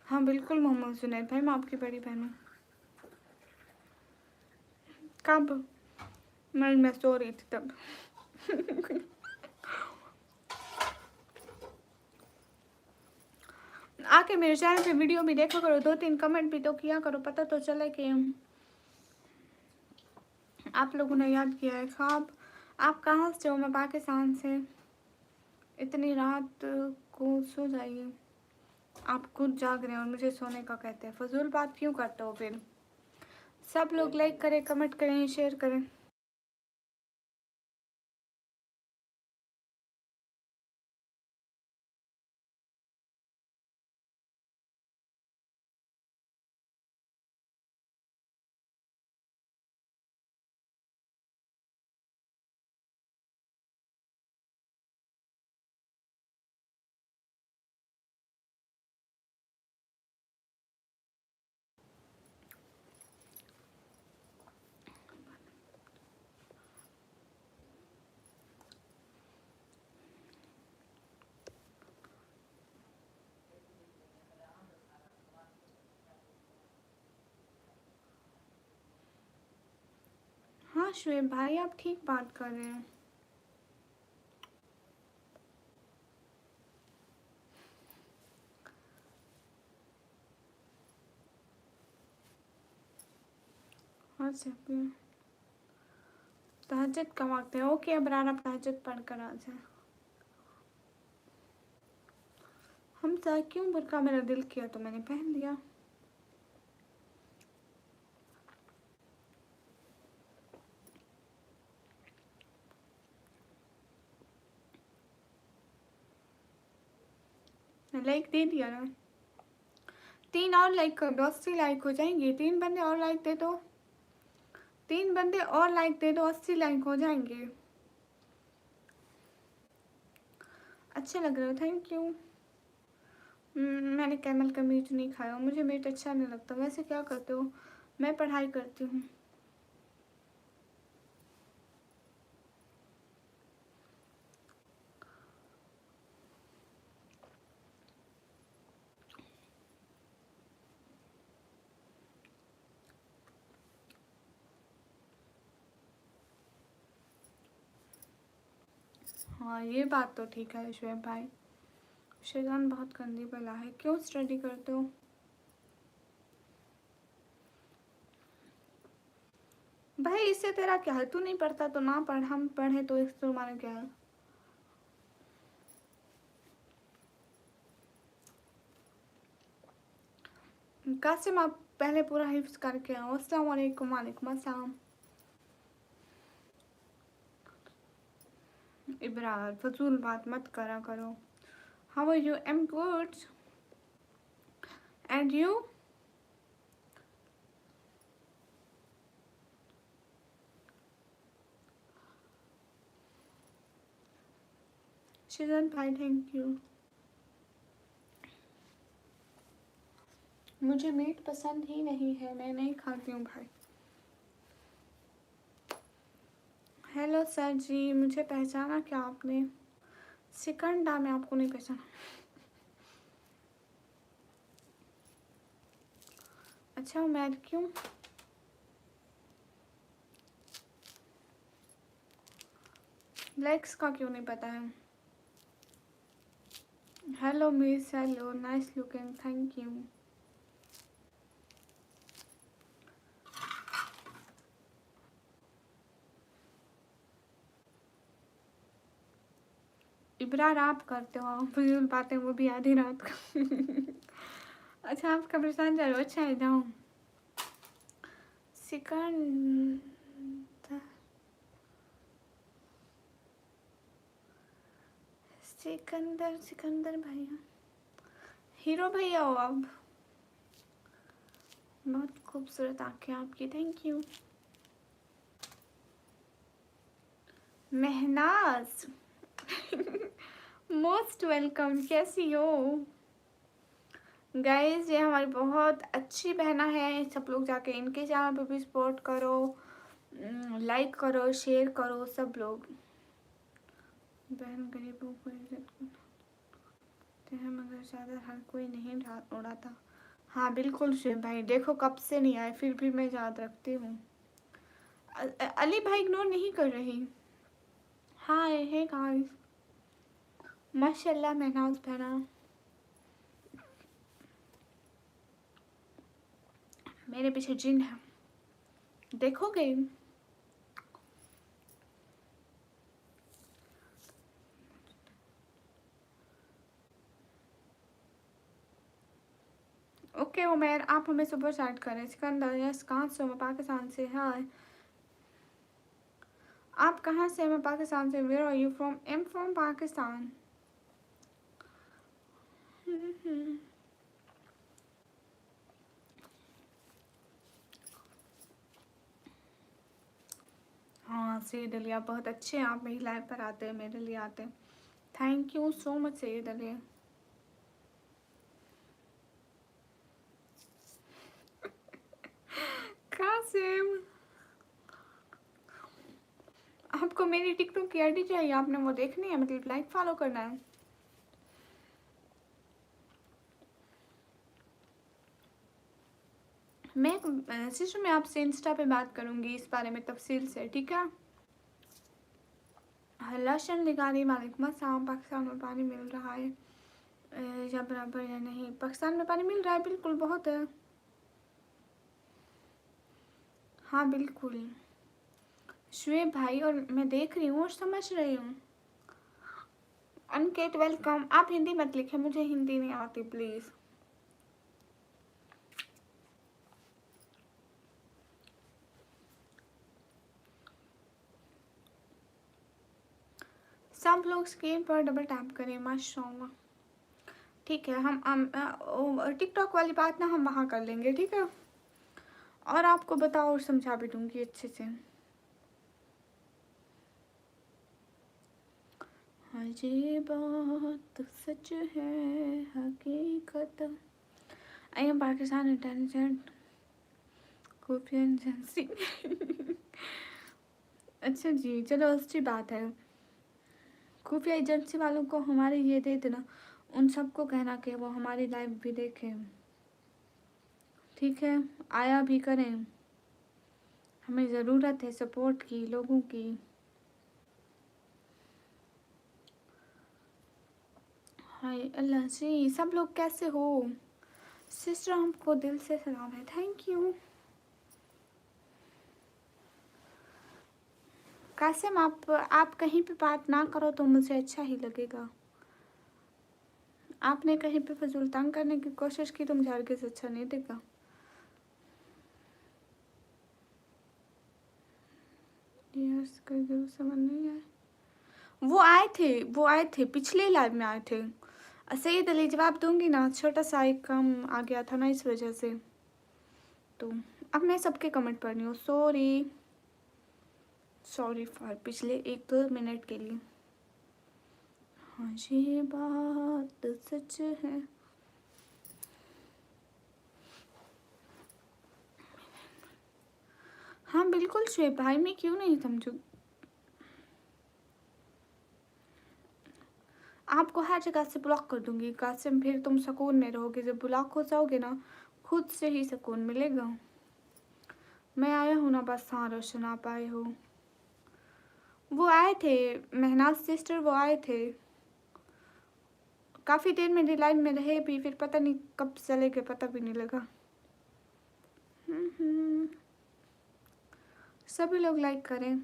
हाँ बिल्कुल मोहम्मद जुनैद भाई, मैं आपकी बड़ी बहन हूँ। कब? मैं सो रही थी तब। आके मेरे चैनल पे वीडियो भी देखा करो, 2-3 कमेंट भी तो किया करो, पता तो चले कि आप लोगों ने याद किया है। ख्वाब आप कहाँ से हो? मैं पाकिस्तान से। इतनी रात को सो जाइए, आप खुद जाग रहे हैं और मुझे सोने का कहते हैं। फजूल बात क्यों करते हो फिर? सब लोग लाइक करें, कमेंट करें, शेयर करें। हाँ शुएब भाई, आप ठीक बात कर रहे हैं। हाँ सही। तहज्जुद का वक्त है। ओके अबरार, आप तहज्जुद पढ़ कर आ जाए। हम क्यों बुरका, मेरा दिल किया तो मैंने पहन लिया। लाइक दे दिया ना। 3 और लाइक कर दो, 80 लाइक हो जाएंगे। 3 बंदे और लाइक दे दो, 3 बंदे और लाइक दे दो, 80 लाइक हो जाएंगे। अच्छे लग रहे हो, थैंक यू। मैंने कैमल का मीट नहीं खाया, मुझे मीट अच्छा नहीं लगता। वैसे क्या करते हो? मैं पढ़ाई करती हूँ। हाँ ये बात तो ठीक है शुएब भाई, शैतान बहुत गंदी बला है। क्यों स्टडी करते हो? भाई इससे तेरा क्या है? तू नहीं पढ़ता तो ना पढ़, हम पढ़े तो इससे तुम्हारा क्या है? कासिम आप पहले पूरा हिफ्स करके आओ। अस्सलाम वालेकुम। वालेकुम अस्सलाम। इब्रार फजूल बात मत करा करो। How are you? M good. And you? शिजन भाई थैंक यू। मुझे मीट पसंद ही नहीं है, मैं नहीं खाती हूँ भाई। हेलो सर जी, मुझे पहचाना क्या आपने? सिकंडा मैं आपको नहीं पहचाना। अच्छा उमैर क्यों? लेग्स का क्यों नहीं पता है? Hello miss, hello, nice looking, thank you. Ibrar आप करते हो फिजूल बातें, वो भी आधी रात को। अच्छा आप कब्रिस्तान जा रहे हो? अच्छा है, जाओ। सिकंदर, सिकंदर, सिकंदर भैया, हीरो भैया हो आप। बहुत खूबसूरत आंखें आपकी, thank you. Mehnaz, most welcome, कैसी हो? गाइज ये हमारी बहुत अच्छी बहना है, सब लोग जाके इनके चैनल पे भी सपोर्ट करो, लाइक करो, शेयर करो सब लोग। बहन गरीबों को इज्जत करते हैं मगर ज़्यादा हर कोई नहीं उड़ाता। हाँ बिल्कुल शिव भाई, देखो कब से नहीं आए फिर भी मैं याद रखती हूँ। अली भाई इग्नोर नहीं कर रही। हाय हे गाइस, माशाल्लाह महनाज बहना, मेरे पीछे जिन है, देखोगे? ओके उमेर, आप हमें सुपर चैट करें। सिकंदर, यस, कहाँ से हो? मैं पाकिस्तान से। हाय, आप कहाँ से? मैं पाकिस्तान से। Where are you from? I am from Pakistan. हाँ सैयद अली, आप बहुत अच्छे हैं, आप मेरी लाइफ पर आते हैं, मेरे लिए आते हैं। Thank you so much Syed Ali. Qasim, आपको मेरी टिकटॉक की आईडी चाहिए? आपने वो देखनी है, मतलब लाइक फॉलो करना है? मैं सिस्टर, मैं आपसे इंस्टा पे बात करूँगी इस बारे में तफसील से, ठीक है? लशन निकाली, वालेकुम अस्सलाम। पाकिस्तान में पानी मिल रहा है या बराबर या नहीं? पाकिस्तान में पानी मिल रहा है, बिल्कुल, बहुत है। हाँ बिल्कुल शुएब भाई, और मैं देख रही हूँ और समझ रही हूँ। अनकेट वेलकम। आप हिंदी मत लिखें, मुझे हिंदी नहीं आती प्लीज़। सब लोग स्क्रीन पर डबल टैप करें, माशाल्लाह। ठीक है, हम टिकटॉक वाली बात ना हम वहाँ कर लेंगे, ठीक है? और आपको बताओ और समझा भी दूँगी अच्छे से। हाँ ये बात सच है, हकीकत। आई एम पाकिस्तान इंटेलिजेंट खुफिया एजेंसी। अच्छा जी, चलो अच्छी बात है। खुफिया एजेंसी वालों को हमारे ये दे देना, उन सबको कहना कि वो हमारी लाइव भी देखें, ठीक है? आया भी करें, हमें ज़रूरत है सपोर्ट की, लोगों की। हाय अल्लाह जी, सब लोग कैसे हो? सिस्टर हमको दिल से सलाम है, थैंक यू। कासिम, आप कहीं पे बात ना करो तो मुझे अच्छा ही लगेगा। आपने कहीं पे फजूल तंग करने की कोशिश की तो मुझे हरगिज़ अच्छा नहीं देगा। यस, कोई जरूर समझ नहीं आया। वो आए थे पिछले लाइव में आए थे। सैयद अली, जवाब दूंगी ना, छोटा सा एक काम आ गया था ना इस वजह से। तो अब मैं सबके कमेंट पढ़ रही हूँ, सॉरी सॉरी फॉर पिछले 1-2 मिनट के लिए। हाँ ये बात सच है। हाँ बिल्कुल शुएब भाई, मैं क्यों नहीं समझू। आपको हर जगह से ब्लॉक कर दूंगी कासिम, फिर तुम सुकून में रहोगे। जब ब्लॉक हो जाओगे ना, खुद से ही सुकून मिलेगा। मैं आया हूँ ना, बस। हाँ रोशन आप आए हो। वो आए थे, महनाज सिस्टर, वो आए थे। काफ़ी देर मेरी लाइन में रहे भी, फिर पता नहीं कब चले गए, पता भी नहीं लगा। सभी लोग लाइक करें।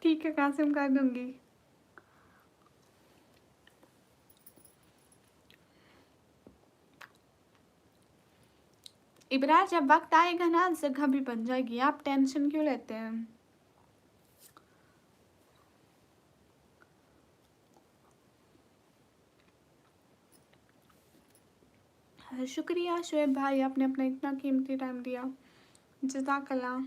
ठीक है कासिम, कर दूंगी। इब्रार, जब वक्त आएगा ना, जगह भी बन जाएगी, आप टेंशन क्यों लेते हैं। शुक्रिया शुएब भाई, आपने अपना इतना कीमती टाइम दिया, जज़ाकल्लाह।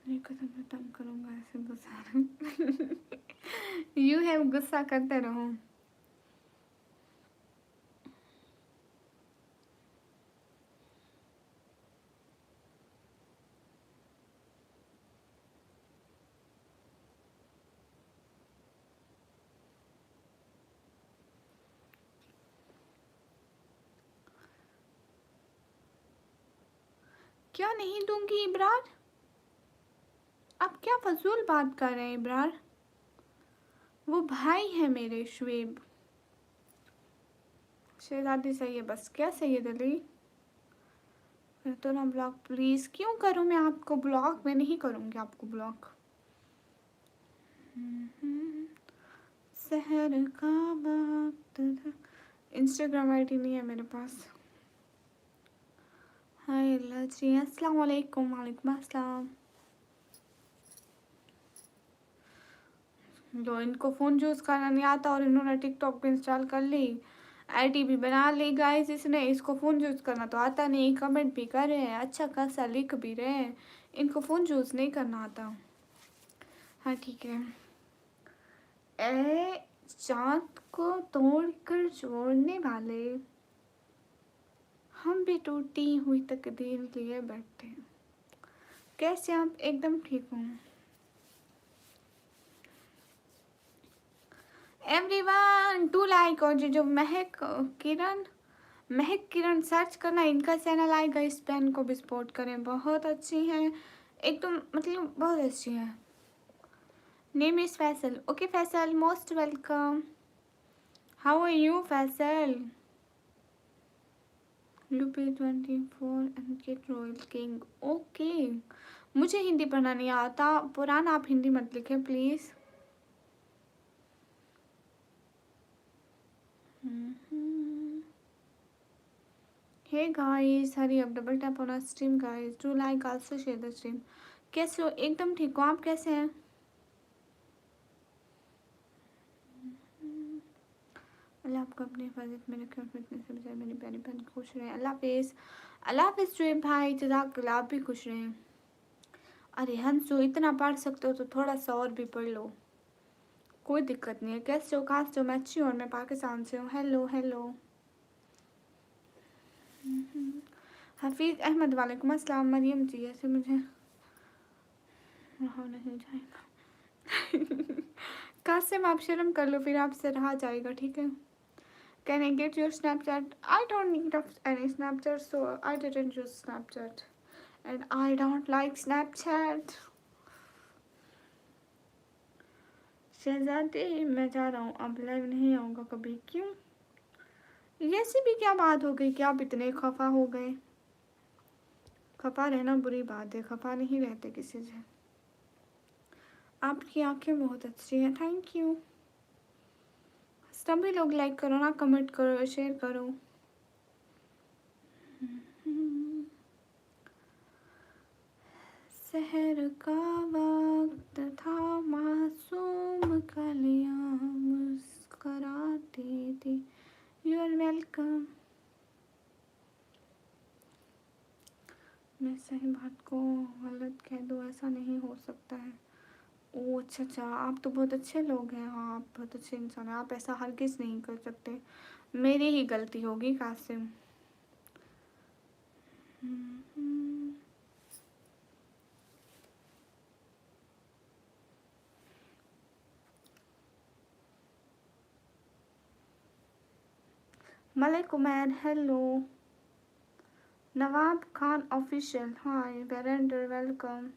नहीं कदम मैं तंग करूँगा ऐसे गुस्सा। यू हैव गुस्सा करते रहो। क्या नहीं दूंगी इब्रार? आप क्या फजूल बात कर रहे हैं इब्रार? वो भाई है मेरे शुएब। शहजादी सही है बस। क्या सैयद अली? फिर तो ना ब्लॉक प्लीज़। क्यों करूँ मैं आपको ब्लॉक? मैं नहीं करूँगी आपको ब्लॉक। शहर का वक्त था। इंस्टाग्राम आईडी नहीं है मेरे पास। हाय अल्लाह जी, अस्सलाम वालेकुम। वालेकुम अस्सलाम। जो इनको फ़ोन यूज़ करना नहीं आता और इन्होंने टिकटॉक भी इंस्टॉल कर ली, आईडी भी बना ली गाइस। इसने, इसको फ़ोन यूज़ करना तो आता नहीं, कमेंट भी कर रहे हैं, अच्छा खासा लिख भी रहे हैं, इनको फ़ोन यूज़ नहीं करना आता। हाँ ठीक है। ए चाँद को तोड़कर जोड़ने वाले, हम भी टूटी हुई तकदीर लिए बैठे हैं। कैसे आप? एकदम ठीक हूँ। Everyone to like. और जो महक किरण, महक किरण सर्च करना, इनका चैनल आएगा, इस पेन को भी सपोर्ट करें, बहुत अच्छी हैं एकदम, मतलब बहुत अच्छी हैं। Name is Faisal. Okay Faisal, most welcome. How are you Faisal? UP 24 and gate royal king. Okay, मुझे हिंदी पढ़ना नहीं आता। पुराना आप हिंदी मत लिखें please. Hey guys, hurry up, double tap on stream guys, do like, also share the stream. कैसे हो? एकदम ठीक हो। आप कैसे हैं? अल्लाह आपको अपनी हिफाजत में रखे और फितने से बचाए। मेरी प्यारी बहन खुश रहें। अल्लाह हाफिज़। अल्लाह हाफिज़ शुएब भाई, जज़ाकल्लाह। आप भी खुश रहें। अरे हंसो, इतना पढ़ सकते हो तो थोड़ा सा और भी पढ़ लो, कोई दिक्कत नहीं है। कैसे हो? कहाँ से हो? मैं अच्छी हूँ और मैं पाकिस्तान से हूँ। Hello hello. हफीज़ अहमद, वालेकुम अस्सलाम। मरियम जी, ऐसे मुझे रहा नहीं जाएगा। कासिम आप शर्म कर लो, फिर आपसे रहा जाएगा, ठीक है? Can I get your Snapchat? I don't need any Snapchat, so I didn't use Snapchat and I don't like Snapchat. शहजादी मैं जा रहा हूँ, अब लाइव नहीं आऊँगा कभी। क्यों? ऐसी भी क्या बात हो गई कि आप इतने खफा हो गए? खफा रहना बुरी बात है, खफा नहीं रहते किसी से। आपकी आंखें बहुत अच्छी हैं, थैंक यू। सभी लोग लाइक करो ना, कमेंट करो, शेयर करो। शहर का वक्त था, मासूम कलियां मुस्कुराती थी। You are welcome. मैं सही बात को गलत कह दूँ, ऐसा नहीं हो सकता है। ओह अच्छा अच्छा, आप तो बहुत अच्छे लोग हैं। हाँ आप बहुत अच्छे इंसान हैं, आप ऐसा हरगिज़ नहीं कर सकते। मेरी ही गलती होगी कासिम। मलिक उमैर हेलो। नवाब खान ऑफिशियल हाय वेरेंडर वेलकम।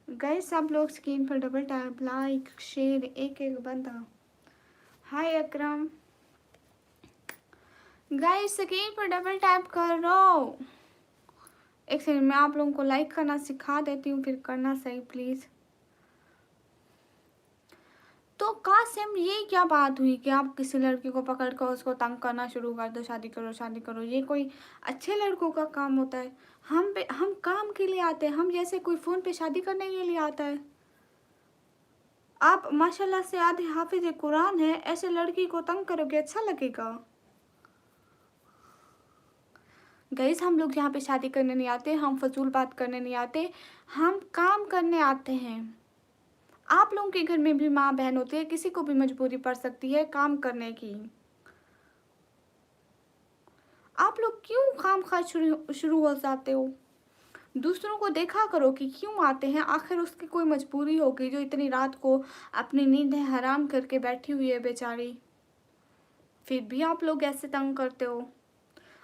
गाइस सब लोग स्क्रीन पर डबल टैप लाइक शेयर एक एक बंदा। हाय अकरम। गाइस स्क्रीन पर डबल टैप करो। एक सेकंड मैं आप लोगों को लाइक करना सिखा देती हूँ, फिर करना सही प्लीज़। तो कासिम ये क्या बात हुई कि आप किसी लड़की को पकड़ कर उसको तंग करना शुरू कर दो, शादी करो शादी करो। ये कोई अच्छे लड़कों का काम होता है? हम काम के लिए आते हैं, हम जैसे कोई फ़ोन पे शादी करने के लिए आता है। आप माशाल्लाह से आधे हाफिज कुरान है, ऐसे लड़की को तंग करोगे अच्छा लगेगा? गाइस हम लोग यहाँ पे शादी करने नहीं आते, हम फजूल बात करने नहीं आते, हम काम करने आते हैं। आप लोगों के घर में भी माँ बहन होती है, किसी को भी मजबूरी पड़ सकती है काम करने की। आप लोग क्यों खामखा शुरू हो जाते हो? दूसरों को देखा करो कि क्यों आते हैं, आखिर उसकी कोई मजबूरी होगी जो इतनी रात को अपनी नींदें हराम करके बैठी हुई है बेचारी, फिर भी आप लोग ऐसे तंग करते हो।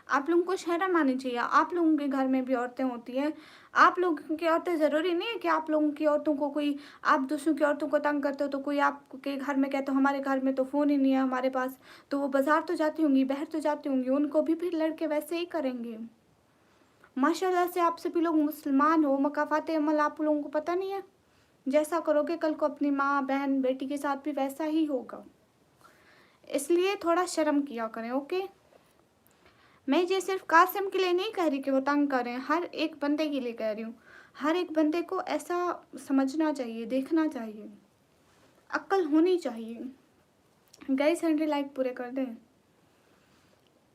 आप लोगों को शर्म आनी चाहिए। आप लोगों के घर में भी औरतें होती हैं, आप लोगों की औरतें ज़रूरी नहीं है कि आप लोगों की औरतों को कोई, आप दूसरों की औरतों को तंग करते हो तो कोई आपके घर में कहते हो हमारे घर में तो फ़ोन ही नहीं है हमारे पास, तो वो बाज़ार तो जाती होंगी, बाहर तो जाती होंगी, उनको भी फिर लड़के वैसे ही करेंगे। माशाल्लाह से आप सभी लोग मुसलमान हो, मकाफ़ात अमल आप लोगों को पता नहीं है? जैसा करोगे कल को अपनी माँ बहन बेटी के साथ भी वैसा ही होगा, इसलिए थोड़ा शर्म किया करें। ओके, मैं ये सिर्फ कासिम के लिए नहीं कह रही कि वो तंग करें, हर एक बंदे के लिए कह रही हूँ। हर एक बंदे को ऐसा समझना चाहिए, देखना चाहिए, अक्ल होनी चाहिए। गाइस 100 लाइक पूरे कर दें,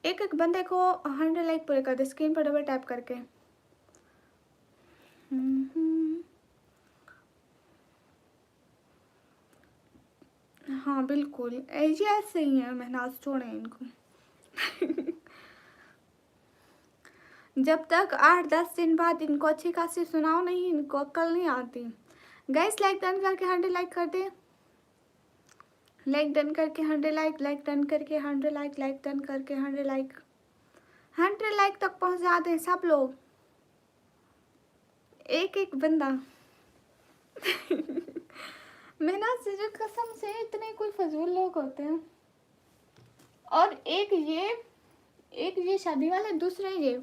एक एक बंदे को 100 लाइक पूरे कर दे स्क्रीन पर डबल टैप करके। हाँ बिल्कुल ऐसे ऐसे ही है, मेहनाज छोड़ें इनको। जब तक 8-10 दिन बाद इनको अच्छी खासी सुनाओ नहीं, इनको अक्ल नहीं आती। गाइस लाइक डन करके 100 लाइक कर दे, लाइक डन करके 100 लाइक, लाइक डन करके 100 लाइक, लाइक डन करके 100 लाइक, 100 लाइक तक पहुंचा दें सब लोग, एक एक बंदा। मेहनत से जो कसम से इतने कोई फजूल लोग होते हैं। और एक ये शादी वाले, दूसरे ये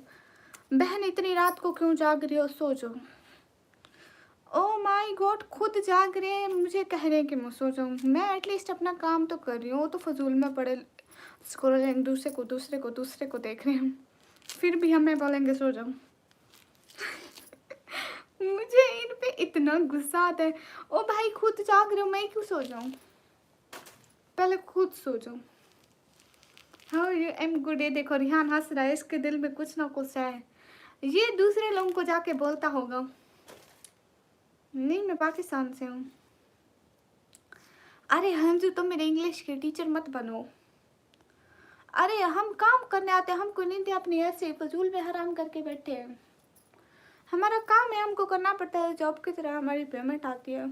बहन इतनी रात को क्यों जाग रही हो, सो जाओ। ओ माय गॉड, खुद जाग रहे हैं, मुझे कह रहे हैं कि मैं सो जाऊँ। मैं एटलीस्ट अपना काम तो कर रही हूँ, वो तो फजूल में पड़े स्क्रॉलिंग दूसरे को देख रहे हैं, फिर भी हमें बोलेंगे सो जाओ। मुझे इन पे इतना गुस्सा आता है। ओ भाई खुद जाग रहे हो, मैं क्यों सो जाऊँ? पहले खुद सो जाओ। हाँ यू एम गुड। ये देखो रिहान हंस रहा है, इसके दिल में कुछ ना कुछ है, ये दूसरे लोगों को जाके बोलता होगा। नहीं मैं पाकिस्तान से हूँ। अरे हंजू तुम मेरे इंग्लिश के टीचर मत बनो। अरे हम काम करने आते हैं, हमको नींद अपनी ऐसे फजूल में हराम करके बैठे हैं। हमारा काम है, हमको करना पड़ता है, जॉब की तरह हमारी पेमेंट आती है।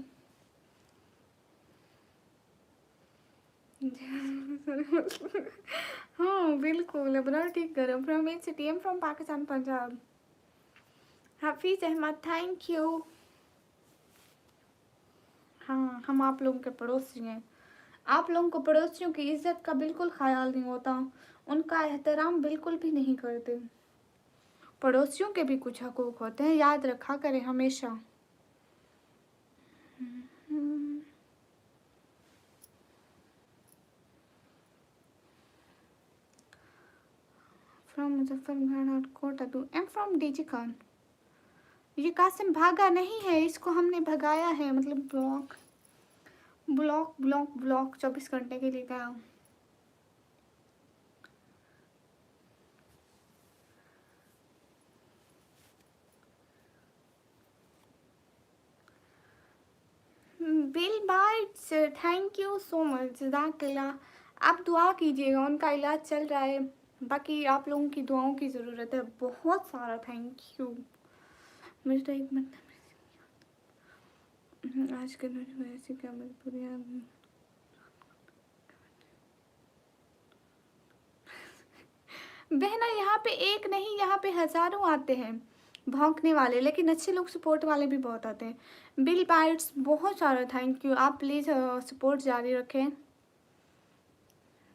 हाँ बिल्कुल, अपना ठीक करो। From in city, I'm from Pakistan Punjab. Hafiz Ahmad thank you. हाँ हम आप लोगों के पड़ोसी हैं। आप लोगों को पड़ोसियों की इज्जत का बिल्कुल ख्याल नहीं होता, उनका एहतराम बिल्कुल भी नहीं करते। पड़ोसियों के भी कुछ हकूक़ होते हैं, याद रखा करें हमेशा। From Muzaffargarh Kot Addu, I'm from DG Khan. ये कासिम भागा नहीं है, इसको हमने भगाया है, मतलब ब्लॉक ब्लॉक ब्लॉक ब्लॉक 24 घंटे के लिए गया। बिल बाइट्स, थैंक यू सो मच, जज़ाकल्लाह। आप दुआ कीजिएगा, उनका इलाज चल रहा है, बाकी आप लोगों की दुआओं की ज़रूरत है बहुत सारा। Thank you. मुझे तो एक मतलब आज के दिन में ऐसी क्या मजबूरी आ गई। बहना यहाँ पे एक नहीं, यहाँ पे हज़ारों आते हैं भौंकने वाले, लेकिन अच्छे लोग सपोर्ट वाले भी बहुत आते हैं। बिल बाइट्स बहुत सारा थैंक यू। आप प्लीज़ सपोर्ट जारी रखें,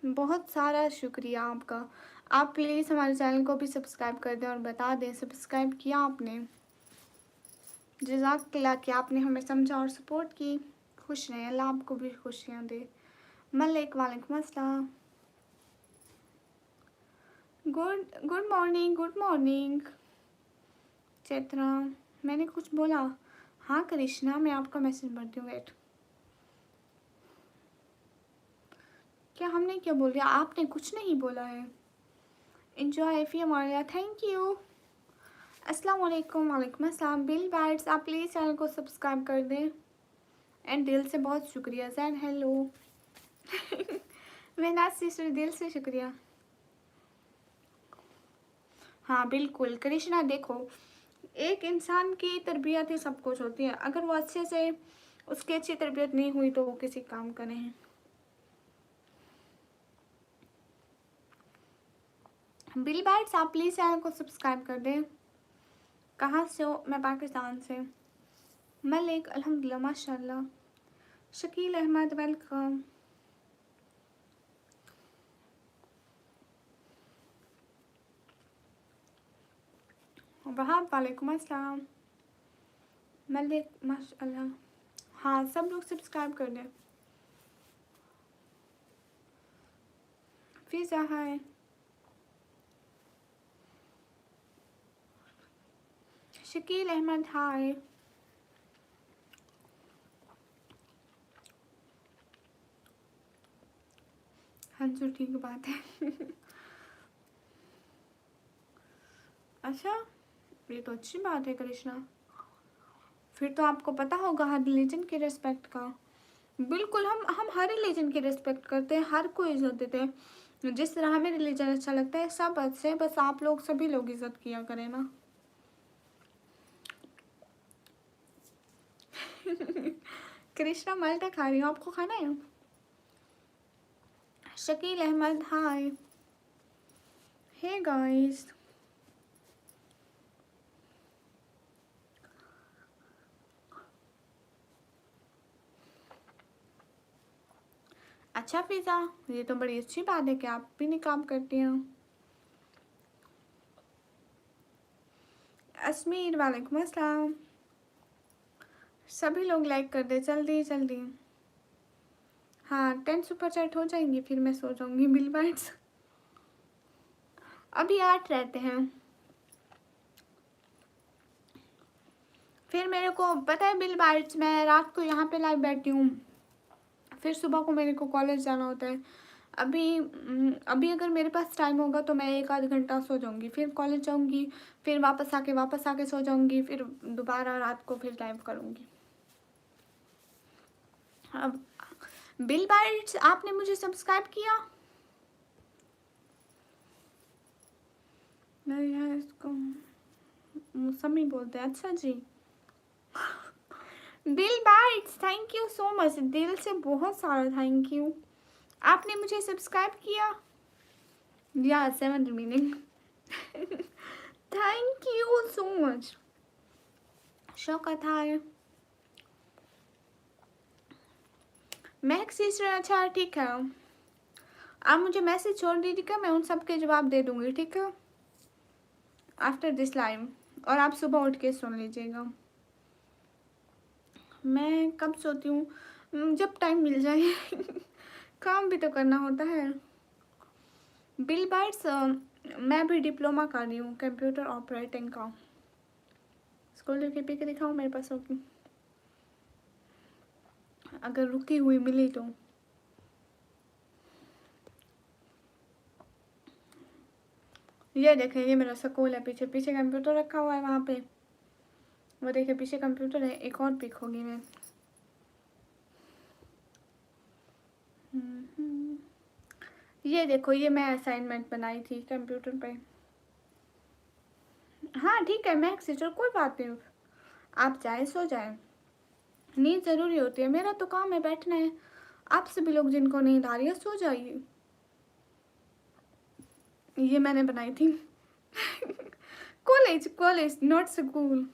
बहुत सारा शुक्रिया आपका। आप प्लीज़ हमारे चैनल को भी सब्सक्राइब कर दें और बता दें सब्सक्राइब किया आपने। जज़ाकल्लाह कि आपने हमें समझा और सपोर्ट की। खुश रहें, अल्लाह आपको भी खुशियाँ दे। मलिक, वालेकुम अस्सलाम। Good morning, good morning Chaitra. मैंने कुछ बोला? हाँ कृष्णा, मैं आपका मैसेज पढ़ती हूँ, वेट। क्या हमने क्या बोल दिया? आपने कुछ नहीं बोला है। एंजॉय फी हमारे, थैंक यू। अस्सलाम वालेकुम। वालेकुम अस्सलाम। बिल बाइट्स, आप प्लीज़ चैनल को सब्सक्राइब कर दें एंड दिल से बहुत शुक्रिया। San hello. मैं सिस्टर, दिल से शुक्रिया। हाँ बिल्कुल कृष्णा, देखो एक इंसान की तरबियत ही सब कुछ होती है। अगर वो अच्छे से, उसकी अच्छी तरबियत नहीं हुई तो वो किसी काम का नहीं। बिल बाइट्स, आप प्लीज़ चैनल को सब्सक्राइब कर दें। कहाँ से हो? मैं पाकिस्तान से। मलिक, अल्हम्दुलिल्लाह माशाल्लाह। शकील अहमद, वेलकम। वहाब, वालेकुम अस्सलाम। मलिक, माशाल्लाह। हाँ सब लोग सब्सक्राइब कर दें। फिज़ा, हाय। शकील अहमद, हाय। हाँ जी ठीक बात है। अच्छा, ये तो अच्छी बात है कृष्णा। फिर तो आपको पता होगा हर रिलीजन की रिस्पेक्ट का। बिल्कुल, हम हर रिलीजन की रिस्पेक्ट करते हैं, हर को इज्जत देते हैं। जिस तरह हमें रिलीजन अच्छा लगता है सब अच्छे, बस आप लोग सभी लोग इज्जत किया करें ना। कृष्णा माल्टा खा रही हूँ, आपको खाना है? शकील अहमद, हाय। हे गाइस, अच्छा फिज़ा, ये तो बड़ी अच्छी बात है कि आप भी निकाब करती हैं। अस्मीर, वालेकुम अस्सलाम। सभी लोग लाइक कर दे जल्दी जल्दी। हाँ 10 सुपर चैट हो जाएंगी, फिर मैं सो जाऊंगी। बिल बाइट्स अभी 8 रहते हैं। फिर मेरे को पता है बिल बाइट्स, मैं रात को यहाँ पे लाइव बैठती हूँ, फिर सुबह को मेरे को कॉलेज जाना होता है। अभी अगर मेरे पास टाइम होगा तो मैं 1 आध घंटा सो जाऊँगी, फिर कॉलेज जाऊँगी, फिर वापस आके सो जाऊँगी, फिर दोबारा रात को फिर लाइव करूँगी। अब बिल बाइट्स, आपने मुझे सब्सक्राइब किया? नहीं है, इसको मौसमी बोलते हैं। अच्छा जी। बिल बाइट्स, थैंक यू सो मच, दिल से बहुत सारा थैंक यू। आपने मुझे सब्सक्राइब किया या 7 meaning. Thank you so much. Shaukat, hi. Mahak sister, अच्छा ठीक है, आप मुझे मैसेज छोड़ दीजिएगा, मैं उन सब के जवाब दे दूँगी, ठीक है, आफ्टर दिस लाइव। और आप सुबह उठ के सुन लीजिएगा। मैं कब सोती हूँ? जब टाइम मिल जाए। काम भी तो करना होता है। बिल बाइट्स, मैं भी डिप्लोमा कर रही हूँ कंप्यूटर ऑपरेटिंग का। स्कूल की पिक दिखाऊँ मेरे पास होगी, अगर रुकी हुई मिली तो। ये देखें, ये मेरा स्कूल है, पीछे पीछे कंप्यूटर रखा हुआ है वहाँ पे। वो देखिए पीछे कंप्यूटर है। एक और पिक होगी मैं। ये देखो, ये मैं असाइनमेंट बनाई थी कंप्यूटर पे। हाँ ठीक है, मैक्स टीचर कोई बात नहीं, आप जाए सो जाए, नींद ज़रूरी होती है, मेरा तो काम है बैठना है। आप सभी लोग जिनको नींद आ रही है सो जाइए। ये मैंने बनाई थी। College college not school.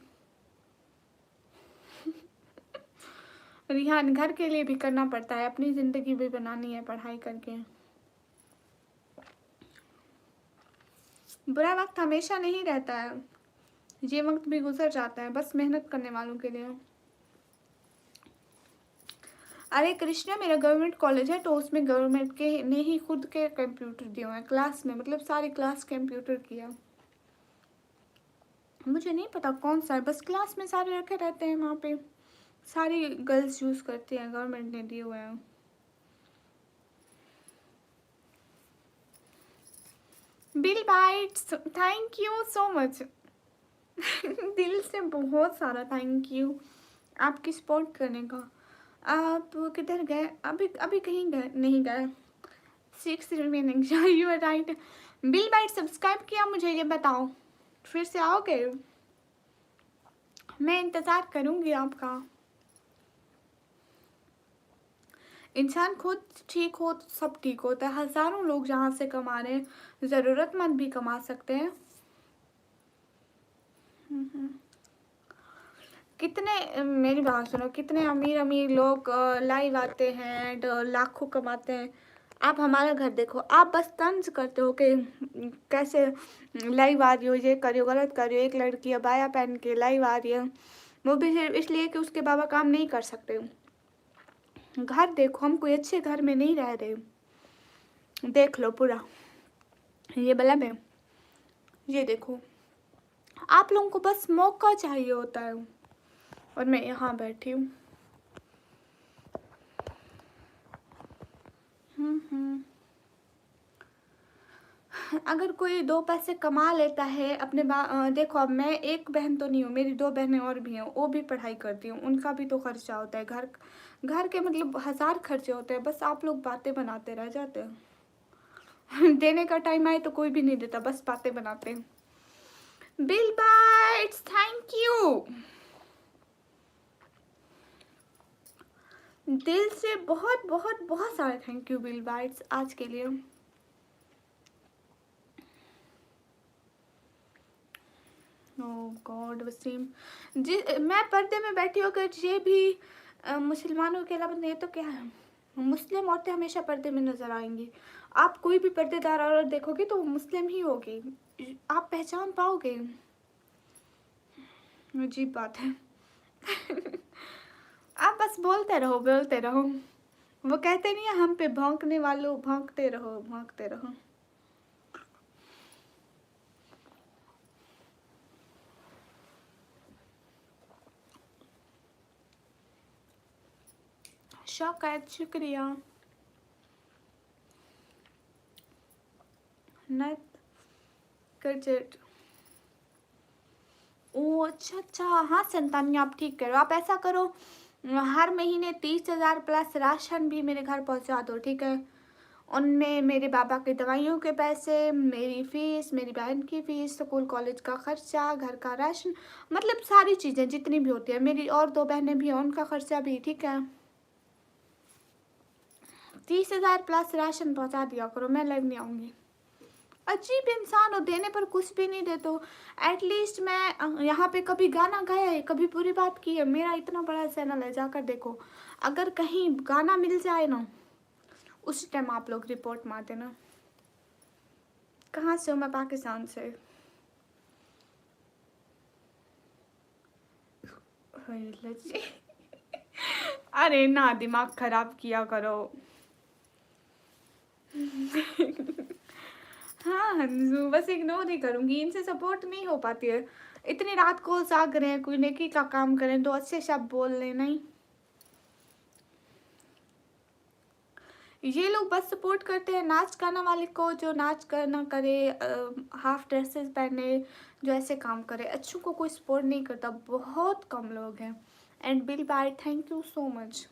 Rihan, घर के लिए भी करना पड़ता है, अपनी ज़िंदगी भी बनानी है पढ़ाई करके। बुरा वक्त हमेशा नहीं रहता है, ये वक्त भी गुजर जाता है, बस मेहनत करने वालों के लिए। अरे कृष्णा, मेरा गवर्नमेंट कॉलेज है तो उसमें गवर्नमेंट के ने ही खुद के कंप्यूटर दिए हुए हैं क्लास में, मतलब सारी क्लास कंप्यूटर किया। मुझे नहीं पता कौन सा है, बस क्लास में सारे रखे रहते हैं, वहाँ पे सारी गर्ल्स यूज़ करती हैं, गवर्नमेंट ने दिए हुए हैं। बिल बाइट्स, थैंक यू सो मच। दिल से बहुत सारा थैंक यू आपकी सपोर्ट करने का। आप किधर गए? अभी अभी कहीं गए नहीं गए। 6 remaining, you are right. Bill bite subscribe किया, मुझे ये बताओ फिर से आओगे? मैं इंतज़ार करूँगी आपका। इंसान खुद ठीक हो तो सब ठीक होता है। हज़ारों लोग जहाँ से कमा रहे हैं, ज़रूरतमंद भी कमा सकते हैं। कितने, मेरी बात सुनो, कितने अमीर अमीर लोग लाइव आते हैं एंड लाखों कमाते हैं। आप हमारा घर देखो, आप बस तंज करते हो कि कैसे लाइव आ रही हो, ये कर रही हो, गलत कर रही हो। एक लड़की अबाया पहन के लाइव आ रही है, वो भी सिर्फ इसलिए कि उसके बाबा काम नहीं कर सकते। घर देखो, हम कोई अच्छे घर में नहीं रह रहे, देख लो पूरा ये बल्ब है, ये देखो। आप लोगों को बस मौका चाहिए होता है, और मैं यहाँ बैठी हूँ। अगर कोई 2 पैसे कमा लेता है अपने देखो, अब मैं एक बहन तो नहीं हूँ, मेरी 2 बहनें और भी हैं, वो भी पढ़ाई करती हूँ, उनका भी तो खर्चा होता है। घर घर के मतलब 1000 खर्चे होते हैं, बस आप लोग बातें बनाते रह जाते हैं। देने का टाइम आए तो कोई भी नहीं देता, बस बातें बनाते हैं। बिल बाइट्स, थैंक यू दिल से, बहुत बहुत बहुत सारे थैंक यू बिल बाइट्स आज के लिए। ओह गॉड वसीम जी, मैं पर्दे में बैठी होकर ये भी मुसलमानों के अलावा नहीं तो क्या है, मुस्लिम औरतें हमेशा पर्दे में नजर आएंगी। आप कोई भी पर्देदार औरत देखोगे तो वो मुस्लिम ही होगी, आप पहचान पाओगे। अजीब बात है। आप बस बोलते रहो बोलते रहो, वो कहते नहीं है हम पे भौंकने वालों, भौंकते रहो भौंकते रहो। शायद, शुक्रिया। नत गजट, ओ अच्छा अच्छा, हाँ संतानी, आप ठीक करो। आप ऐसा करो, हर महीने 30,000 प्लस राशन भी मेरे घर पहुंचा दो, ठीक है? उनमें मेरे बाबा की दवाइयों के पैसे, मेरी फीस, मेरी बहन की फीस, स्कूल कॉलेज का खर्चा, घर का राशन, मतलब सारी चीज़ें जितनी भी होती है। मेरी और 2 बहनें भी हैं, उनका खर्चा भी, ठीक है? 30,000 प्लस राशन पहुंचा दिया करो, मैं लाइव नहीं आऊँगी। अजीब इंसान हो, देने पर कुछ भी नहीं देते हो। एटलीस्ट मैं यहाँ पे कभी गाना गाया है, कभी बुरी बात की है? मेरा इतना बड़ा चैनल है, जाकर देखो। अगर कहीं गाना मिल जाए ना, उस टाइम आप लोग रिपोर्ट मार देना। कहाँ से हो? मैं पाकिस्तान से। अरे ना दिमाग खराब किया करो। हाँ हंजू, बस इग्नोर ही करूँगी, इनसे सपोर्ट नहीं हो पाती है। इतनी रात को जाग रहे हैं, कोई नेकी का काम करें तो अच्छे शब्द बोल लें, नहीं। ये लोग बस सपोर्ट करते हैं नाच गाना वाले को, जो नाच करना करे, हाफ ड्रेसेस पहने, जो ऐसे काम करे। अच्छों को कोई सपोर्ट नहीं करता, बहुत कम लोग हैं। And bill bye, thank you so much.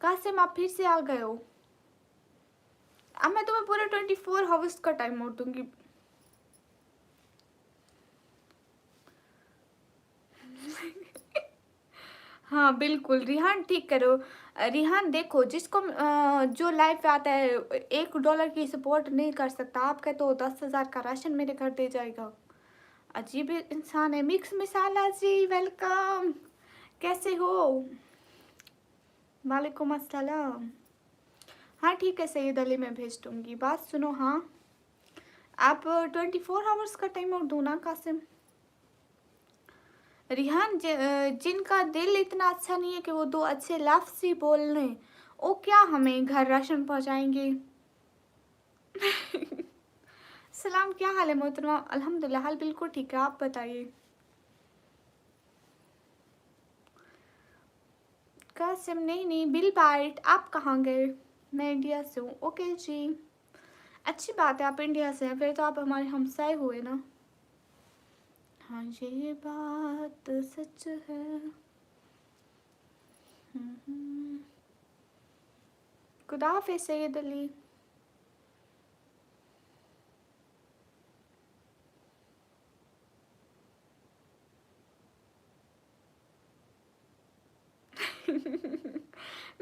Qasim आप फिर से आ गए हो। अब मैं तुम्हें पूरे 24 आवर्स का टाइम और दूंगी। हाँ बिल्कुल रिहान, ठीक करो। रिहान देखो, जिसको जो लाइव पे आता है $1 की सपोर्ट नहीं कर सकता, आपका तो 10,000 का राशन मेरे घर दे जाएगा। अजीब इंसान है। मिक्स मिसाला जी वेलकम, कैसे हो? वालेकुम अस्सलाम। हाँ ठीक है सैयद अली, मैं भेज दूंगी। बात सुनो, हाँ आप 24 आवर्स का टाइम और दो ना कासिम। रिहान जिनका दिल इतना अच्छा नहीं है कि वो दो अच्छे लफ्ज़ ही बोल लें, वो क्या हमें घर राशन पहुंचाएंगे? सलाम, क्या हाल है मोहतरमा? अल्हम्दुलिल्लाह, हाल बिल्कुल ठीक है, आप बताइए। कासिम नहीं बिल बाइट, आप कहाँ गए? मैं इंडिया से हूँ। ओके जी, अच्छी बात है, आप इंडिया से हैं, फिर तो आप हमारे हमसाए हुए ना। हाँ ये बात सच है। खुदा हाफिज़ सैयद अली।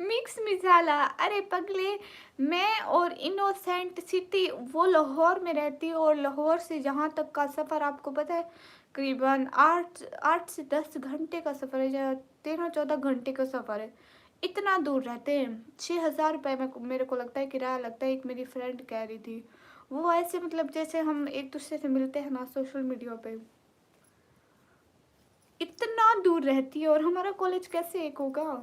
मिक्स मिसाला, अरे पगले, मैं और इनोसेंट सिटी वो लाहौर में रहती है, और लाहौर से जहाँ तक का सफ़र आपको पता है करीबन 8 से 10 घंटे का सफ़र है, या 13-14 घंटे का सफ़र है। इतना दूर रहते हैं। 6,000 रुपये में मेरे को लगता है किराया लगता है। एक मेरी फ्रेंड कह रही थी, वो ऐसे मतलब जैसे हम एक दूसरे से मिलते हैं ना सोशल मीडिया पे, इतना दूर रहती है, और हमारा कॉलेज कैसे एक होगा?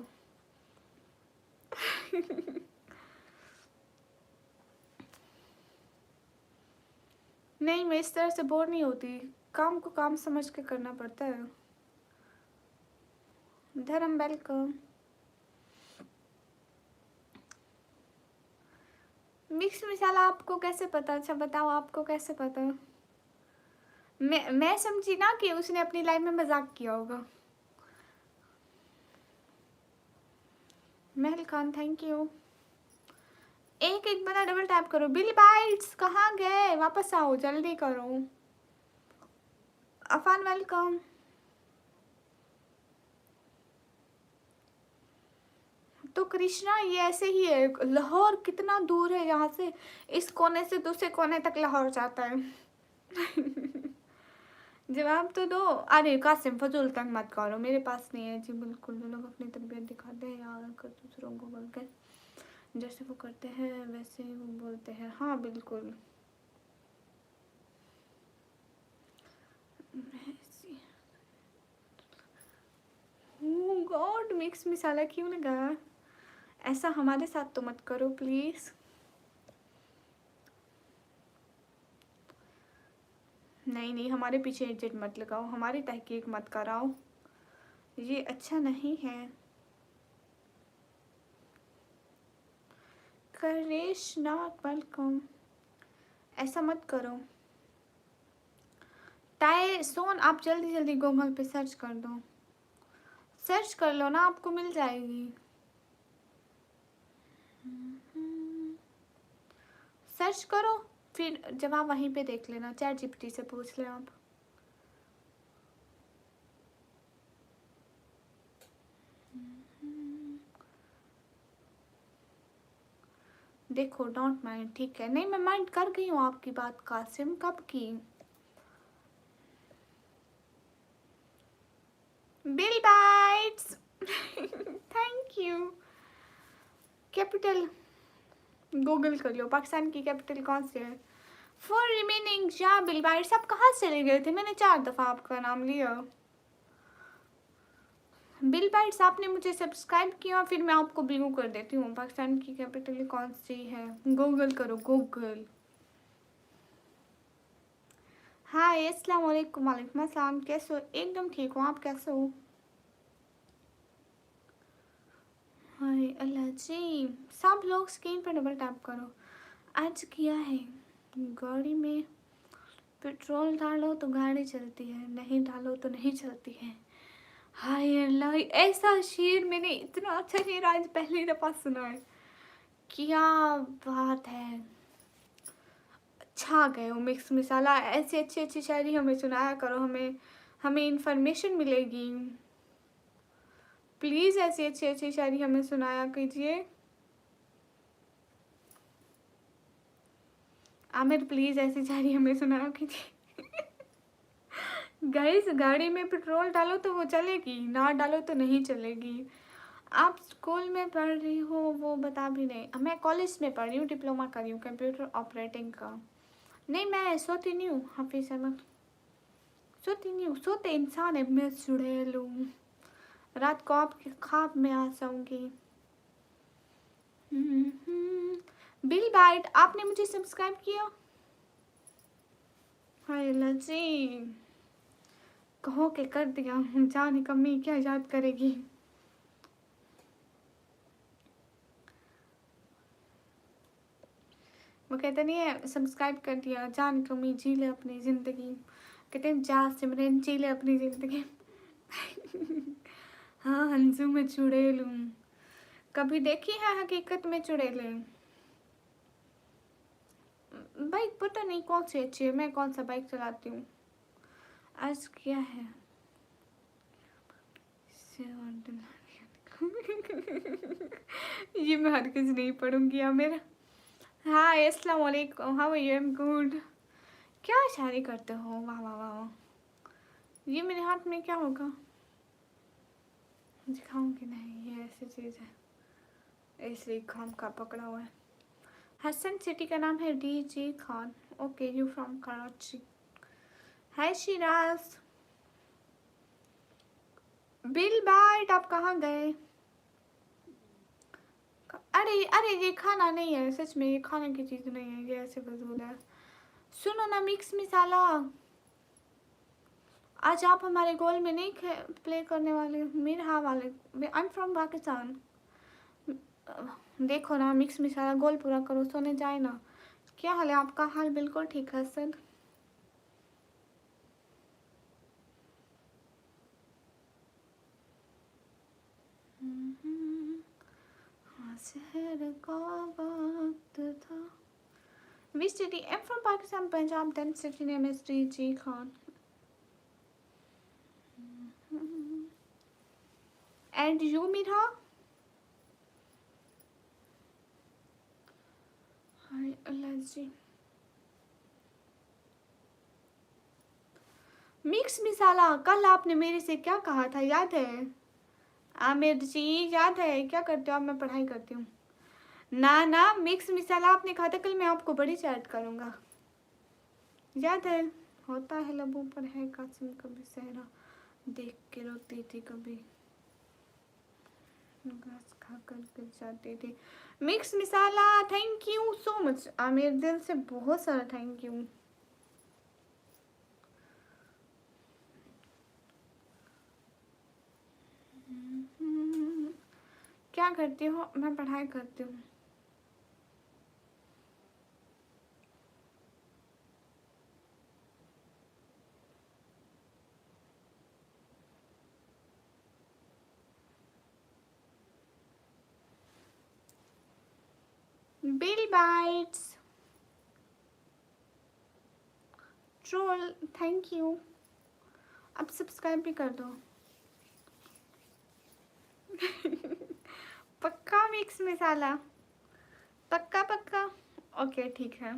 नहीं, मैं इस तरह से बोर नहीं होती, काम को काम समझ के करना पड़ता है। धर्म वेलकम। मिक्स मिसाला आपको कैसे पता? अच्छा बताओ, आपको कैसे पता? मैं समझी ना कि उसने अपनी लाइफ में मजाक किया होगा। महल खान थैंक यू। एक एक बना डबल टैप करो। बिली बाइट्स कहाँ गए? वापस आओ, जल्दी करो। अफान वेलकम। तो कृष्णा ये ऐसे ही है, लाहौर कितना दूर है यहाँ से, इस कोने से दूसरे कोने तक लाहौर जाता है। जवाब तो दो। अरे कासिम फजूल तंग मत करो, मेरे पास नहीं है जी बिल्कुल। लोग अपनी तरबियत दिखाते हैं यार, कर दूसरों को बोलकर जैसे वो करते हैं वैसे ही वो बोलते हैं। हाँ बिल्कुल। गॉड, मिक्स मिसाला क्यों लगा? ऐसा हमारे साथ तो मत करो प्लीज़। नहीं हमारे पीछे एजेंट मत लगाओ, हमारी तहकीक मत कराओ, ये अच्छा नहीं है। करेश नॉट वेलकम, ऐसा मत करो। टाइ सोन, आप जल्दी जल्दी गूगल पे सर्च कर दो, सर्च कर लो ना, आपको मिल जाएगी। सर्च करो, फिर जवाब वहीं पे देख लेना, चैट जीपीटी से पूछ लें आप। देखो डोंट माइंड, ठीक है। नहीं मैं माइंड कर गई हूँ आपकी बात कासिम, कब की? बिल बाइट्स थैंक यू। कैपिटल गूगल कर लो, पाकिस्तान की कैपिटल कौन सी है? फॉर रिमेनिंग या बिल बाइट्स, आप कहाँ चले गए थे? मैंने 4 दफ़ा आपका नाम लिया। बिल बाइट्स आपने मुझे सब्सक्राइब किया, फिर मैं आपको बिंगो कर देती हूँ। पाकिस्तान की कैपिटल कौन सी है? गूगल करो गूगल। हाय अस्सलाम वालेकुम। वालेकुम अस्सलाम, कैसे हो? एकदम ठीक हूँ, आप कैसे हो? हाय अल्लाह जी। सब लोग स्क्रीन पर डबल टैप करो। आज किया है, गाड़ी में पेट्रोल डालो तो गाड़ी चलती है, नहीं डालो तो नहीं चलती है। हाय अल्लाह, ऐसा शेर मैंने इतना अच्छा शेर आज पहली दफा सुना है। क्या बात है, छा गए हो मिक्स मिसाला। ऐसी अच्छी अच्छी शायरी हमें सुनाया करो, हमें हमें इंफॉर्मेशन मिलेगी। प्लीज़ ऐसी अच्छी अच्छी शायरी हमें सुनाया कीजिए। आमिर प्लीज़ ऐसी शायरी हमें सुनाया कीजिए। गाइस, गाड़ी में पेट्रोल डालो तो वो चलेगी, ना डालो तो नहीं चलेगी। आप स्कूल में पढ़ रही हो वो बता भी नहीं। मैं कॉलेज में पढ़ रही हूँ, डिप्लोमा कर रही हूँ कंप्यूटर ऑपरेटिंग का। नहीं, मैं सोती नहीं हूँ हाफिज़ अहमद, सोती नहीं हूँ। सोते इंसान है, मैं चुड़ैल हूँ, रात को आपके ख्वाब में आ जाऊंगी। बिल बाइट, आपने मुझे सब्सक्राइब किया? हाय अल्लाह जी, कहो के कर दिया, जाने कमी क्या याद करेगी। वो कहते नहीं है सब्सक्राइब कर दिया, जान कमी जी ले अपनी ज़िंदगी। कहते हैं जा सिमरन जी ले अपनी ज़िंदगी। हाँ हंसू में चुड़ैल हूँ, कभी देखी है हकीकत में चुड़ैलें? बाइक पता नहीं कौन सी अच्छी है, मैं कौन सा बाइक चलाती हूँ। आज क्या है? ये मैं हरगिज़ नहीं पढ़ूंगी आमिर। हाँ अस्सलाम वालेकुम, how are you? I am good. क्या शायरी करते हो, वाह वाह वाह वाह। ये मेरे हाथ में क्या होगा, दिखाऊंगी नहीं, ये ऐसी चीज़ है इसलिए खाम का पकड़ा हुआ है। हसन सिटी का नाम है D G Khan. Okay, you from Karachi. Hi Shiraz. Bill bite, आप कहाँ गए? अरे अरे, ये खाना नहीं है सच में, ये खाने की चीज़ नहीं है, ये ऐसे फजूल है। सुनो ना मिक्स मिसाला, आज आप हमारे गोल में नहीं प्ले करने वाले? मेरे हाँ वाले, आई एम फ्रॉम पाकिस्तान। देखो ना मिक्स मिसाला, गोल पूरा करो, सोने जाए ना। क्या हाल है आपका? हाल बिल्कुल ठीक है सर। शहर का वक्त था। Which city? I'm from Pakistan, Punjab. Then city name is D.G. Khan. And you, Mira? Hi, allergy. Mix masala, कल आपने मेरे से क्या कहा था याद है? आमिर जी याद है? क्या करते हो आप? मैं पढ़ाई करती हूँ। ना ना, मिक्स मिसाला आपने कहा था कल मैं आपको बड़ी चैट करूँगा, याद है? होता है लबों पर है कासिम कभी सहरा, देख के रोती थी कभी, घास खा कर गिर जाती थी। Mix masala, thank you so much Aamir, दिल से बहुत सारा थैंक यू। क्या करती हो? मैं पढ़ाई करती हूँ। Bill bytes, troll, thank you. अब सब्सक्राइब भी कर दो। पक्का मिक्स मसाला, पक्का पक्का। ओके ठीक है।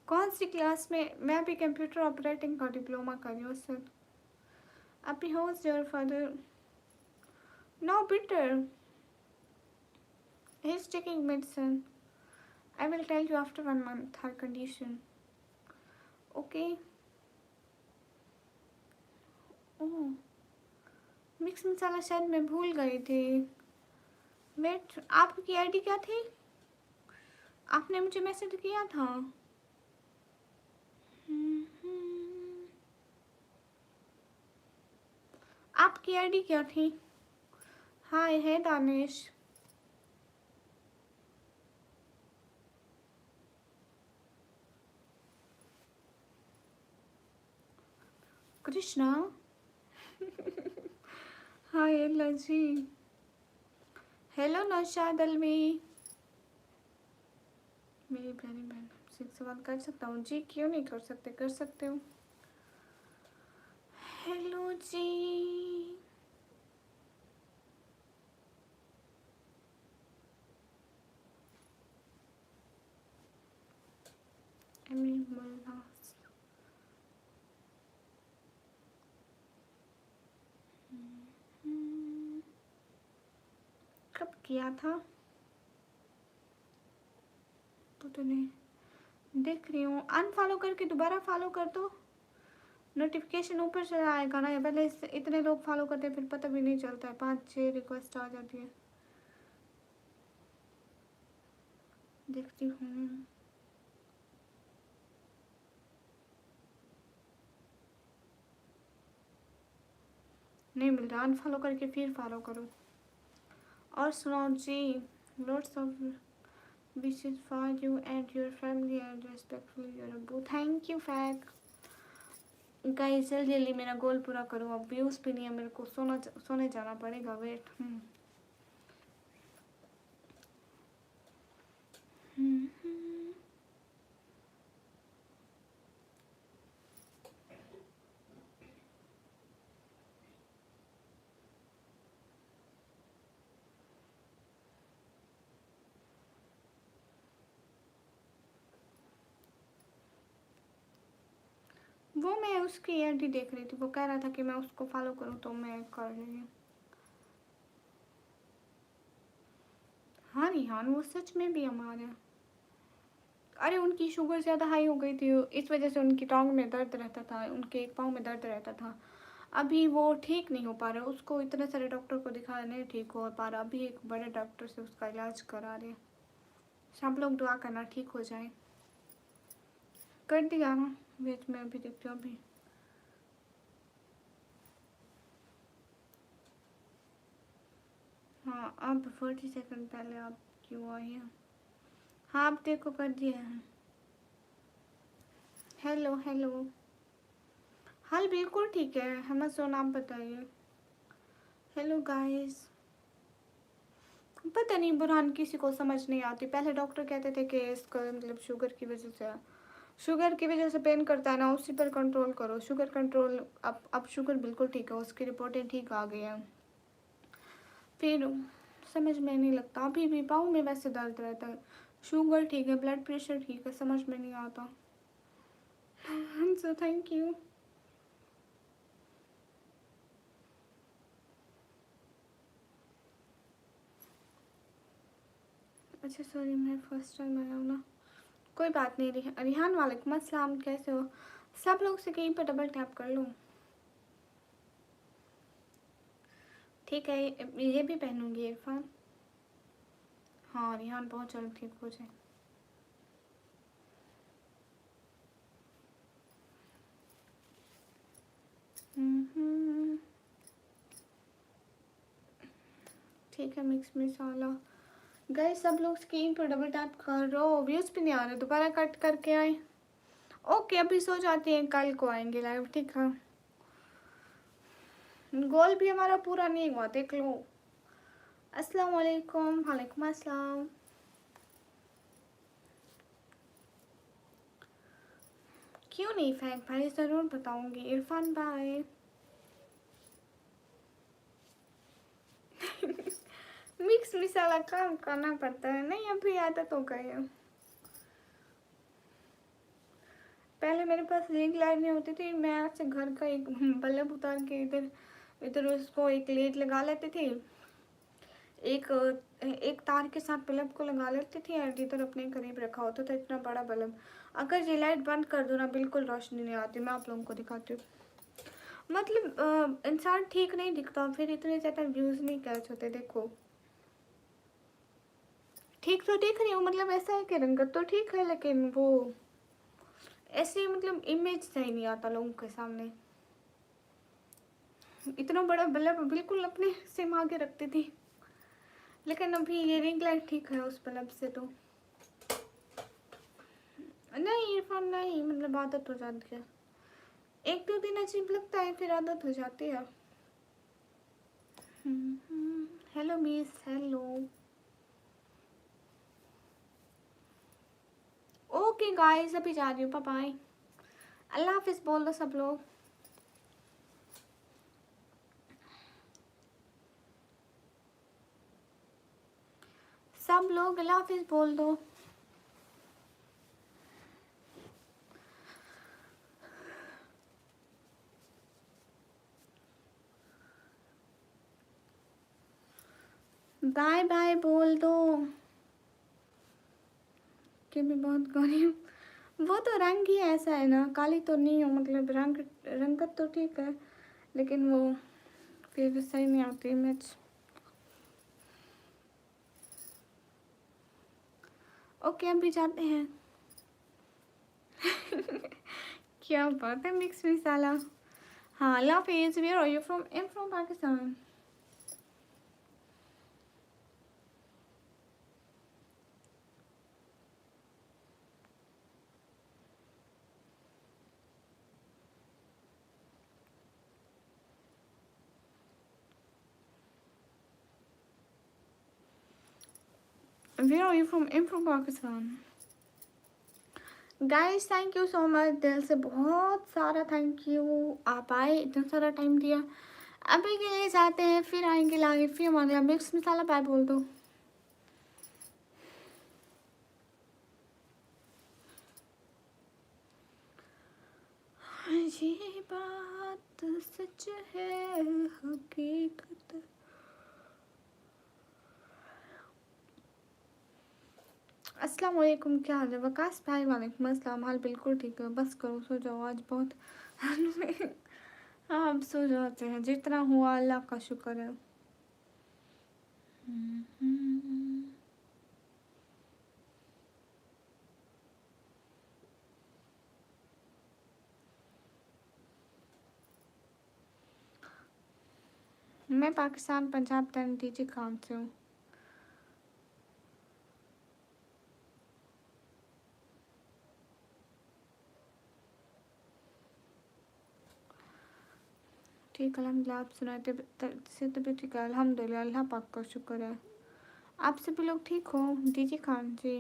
कौन सी क्लास में? मैं अभी कंप्यूटर ऑपरेटिंग का डिप्लोमा कर रही हूँ सर। अभी how's your father no better, he is taking medicine. I will tell you after 1 month her condition. Okay. Oh, mix मसाला शायद मैं भूल गई थी। वेट, आपकी आईडी क्या थी? आपने मुझे मैसेज किया था। आपकी आईडी क्या थी? हाय है दानिश। कृष्णा। हाय अल्लाह जी। हेलो नौशाद अलवी। मेरी प्यारी बहन से सवाल कर सकता हूँ जी? क्यों नहीं कर सकते, कर सकते हो। हेलो जी। कब किया था तो तूने देख रही हूँ। अनफॉलो करके दोबारा फॉलो कर दो, नोटिफिकेशन ऊपर से आएगा ना। पहले इतने लोग फॉलो करते हैं फिर पता भी नहीं चलता है, 5-6 रिक्वेस्ट आ जाती है। देखती हूँ। नहीं मिल रहा, अनफॉलो करके फिर फॉलो करो। और सुनाओ जी। Lots of wishes for you and your family and respectfully your अबू। थैंक यू फैक। गाइस जल्दी जल्दी मेरा गोल पूरा करो, अब व्यूज भी नहीं है मेरे को, सोने जाना पड़ेगा। वेट। वो मैं उसकी आईडी देख रही थी, वो कह रहा था कि मैं उसको फॉलो करूं तो मैं कर रही हूँ। हाँ रिहान वो सच में भी हमारे, अरे उनकी शुगर ज़्यादा हाई हो गई थी, इस वजह से उनकी टांग में दर्द रहता था, उनके एक पाँव में दर्द रहता था। अभी वो ठीक नहीं हो पा रहा, उसको इतने सारे डॉक्टर को दिखाया नहीं ठीक हो पा रहा। अभी एक बड़े डॉक्टर से उसका इलाज करा रहे। सब लोग दुआ करना ठीक हो जाए। कर दिया ना, वेट में अभी देखती हूँ। अभी हाँ अब 40 सेकंड पहले आप क्यों आई हैं? हाँ आप देखो कर दिया है। Hello hello. हाल बिल्कुल ठीक है, हमें सोना आप बताइए। Hello guys. पता नहीं बुरहान किसी को समझ नहीं आती। पहले डॉक्टर कहते थे कि इसका मतलब शुगर की वजह से पेन करता है ना, उसी पर कंट्रोल करो, शुगर कंट्रोल। अब शुगर बिल्कुल ठीक है, उसकी रिपोर्टें ठीक आ गई हैं। फिर समझ में नहीं लगता, अभी भी पाँव में वैसे दर्द रहता है। शुगर ठीक है, ब्लड प्रेशर ठीक है, समझ में नहीं आता। So thank you. अच्छा सॉरी मैं फर्स्ट टाइम आया हूँ ना, कोई बात नहीं। रिहान वालेकुम अस्सलाम, कैसे हो? सब लोग से कहीं पर डबल टैप कर लो। ठीक है ये भी पहनूंगी इरफान। हाँ रिहान बहुत जल्द ठीक हो जाए। ठीक है मिक्स मसाला। गए सब लोग स्क्रीन पर डबल टैप करो। व्यूज भी नहीं आ रहे, दोबारा कट करके आए। ओके अभी सो जाते हैं, कल को आएंगे लाइव, ठीक है। गोल भी हमारा पूरा नहीं हुआ, देख लो। अस्सलाम वालेकुम। वालेकुम अस्सलाम। क्यों नहीं फैक भाई, ज़रूर बताऊंगी इरफान भाई। मिक्स मसाला काम करना पड़ता है, नहीं अभी आदत हो गई है। पहले मेरे पास रिंग लाइट नहीं होती थी, मैं ऐसे घर का एक बल्ब उतार के इधर इधर उसको एक लेट लगा लेती थी, एक एक तार के साथ बल्ब को लगा लेती थी और इधर अपने करीब रखा होता था इतना बड़ा बल्ब। अगर ये लाइट बंद कर दो ना बिल्कुल रोशनी नहीं आती। मैं आप लोगों को दिखाती हूँ। मतलब इंसान ठीक नहीं दिखता, फिर इतने ज़्यादा व्यूज़ नहीं कैच होते। देखो ठीक तो दिख रही हूँ, मतलब ऐसा है कि रंगत तो ठीक है लेकिन वो ऐसे मतलब इमेज सही नहीं आता लोगों के सामने। इतना बड़ा बल्ब बिल्कुल अपने सिम आगे रखती थी, लेकिन अभी ये रिंग लाइट ठीक है उस बल्ब से। तो नहीं इरफान नहीं, मतलब आदत हो जाती है। एक दो दिन अजीब लगता है, फिर आदत हो जाती है। Hello miss, hello. Okay guys, अभी जा रही हूँ, बाय बाय। अल्लाह हाफिज बोल दो सब लोग। सब लोग अल्लाह हाफिज बोल दो। बाय बाय बोल दो। कि मैं बहुत गोरी हूँ, वो तो रंग ही ऐसा है ना, काली तो नहीं हूँ, मतलब रंगत तो ठीक है, लेकिन वो फिर सही नहीं आती इमेज। ओके अभी जाते हैं। क्या बात है, मिक्स मसाला। हाँ अल्लाह हाफिज। Where are you from? I am from Pakistan. Where are you from? I'm from Pakistan. Guys thank you so much, दिल से बहुत सारा थैंक यू। आप आए, इतना सारा टाइम दिया। अभी के लिए जाते हैं, फिर आएंगे लाइव, फिर मांगला मिक्स मसाला पाए बोल दो। ये बात सच है, हकीकत। अस्सलाम वालेकुम, क्या हाल है वकास भाई? वालेकुम अस्सलाम। हाल बिल्कुल ठीक है, बस करो सो जाओ, आज बहुत हाँ अब सो जाते हैं, जितना हुआ अल्लाह का शुक्र है। मैं पाकिस्तान पंजाब टीची काम से हूँ। ठीक अल्हम्दुलिल्लाह, आप सुनाए से तबीयत ठीक है? अल्हम्दुलिल्लाह, अल्लाह पाक का शुक्र है। आप सभी लोग ठीक हो? डीजी खान जी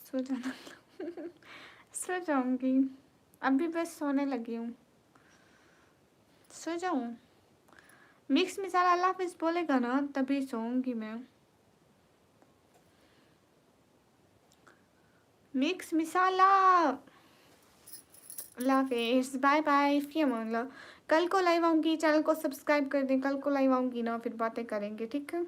सो जाना। सो जाऊंगी, अभी बस सोने लगी हूँ, सो जाऊँ। मिक्स मसाला अल्लाह हाफिज बोलेगा ना तभी सोऊंगी मैं। मिक्स मसाला अल्लाह हाफिज, बाय बाय, फिर अल्लाह। कल को लाइव आऊंगी, चैनल को सब्सक्राइब कर दें, कल को लाइव आऊंगी ना, फिर बातें करेंगे, ठीक है।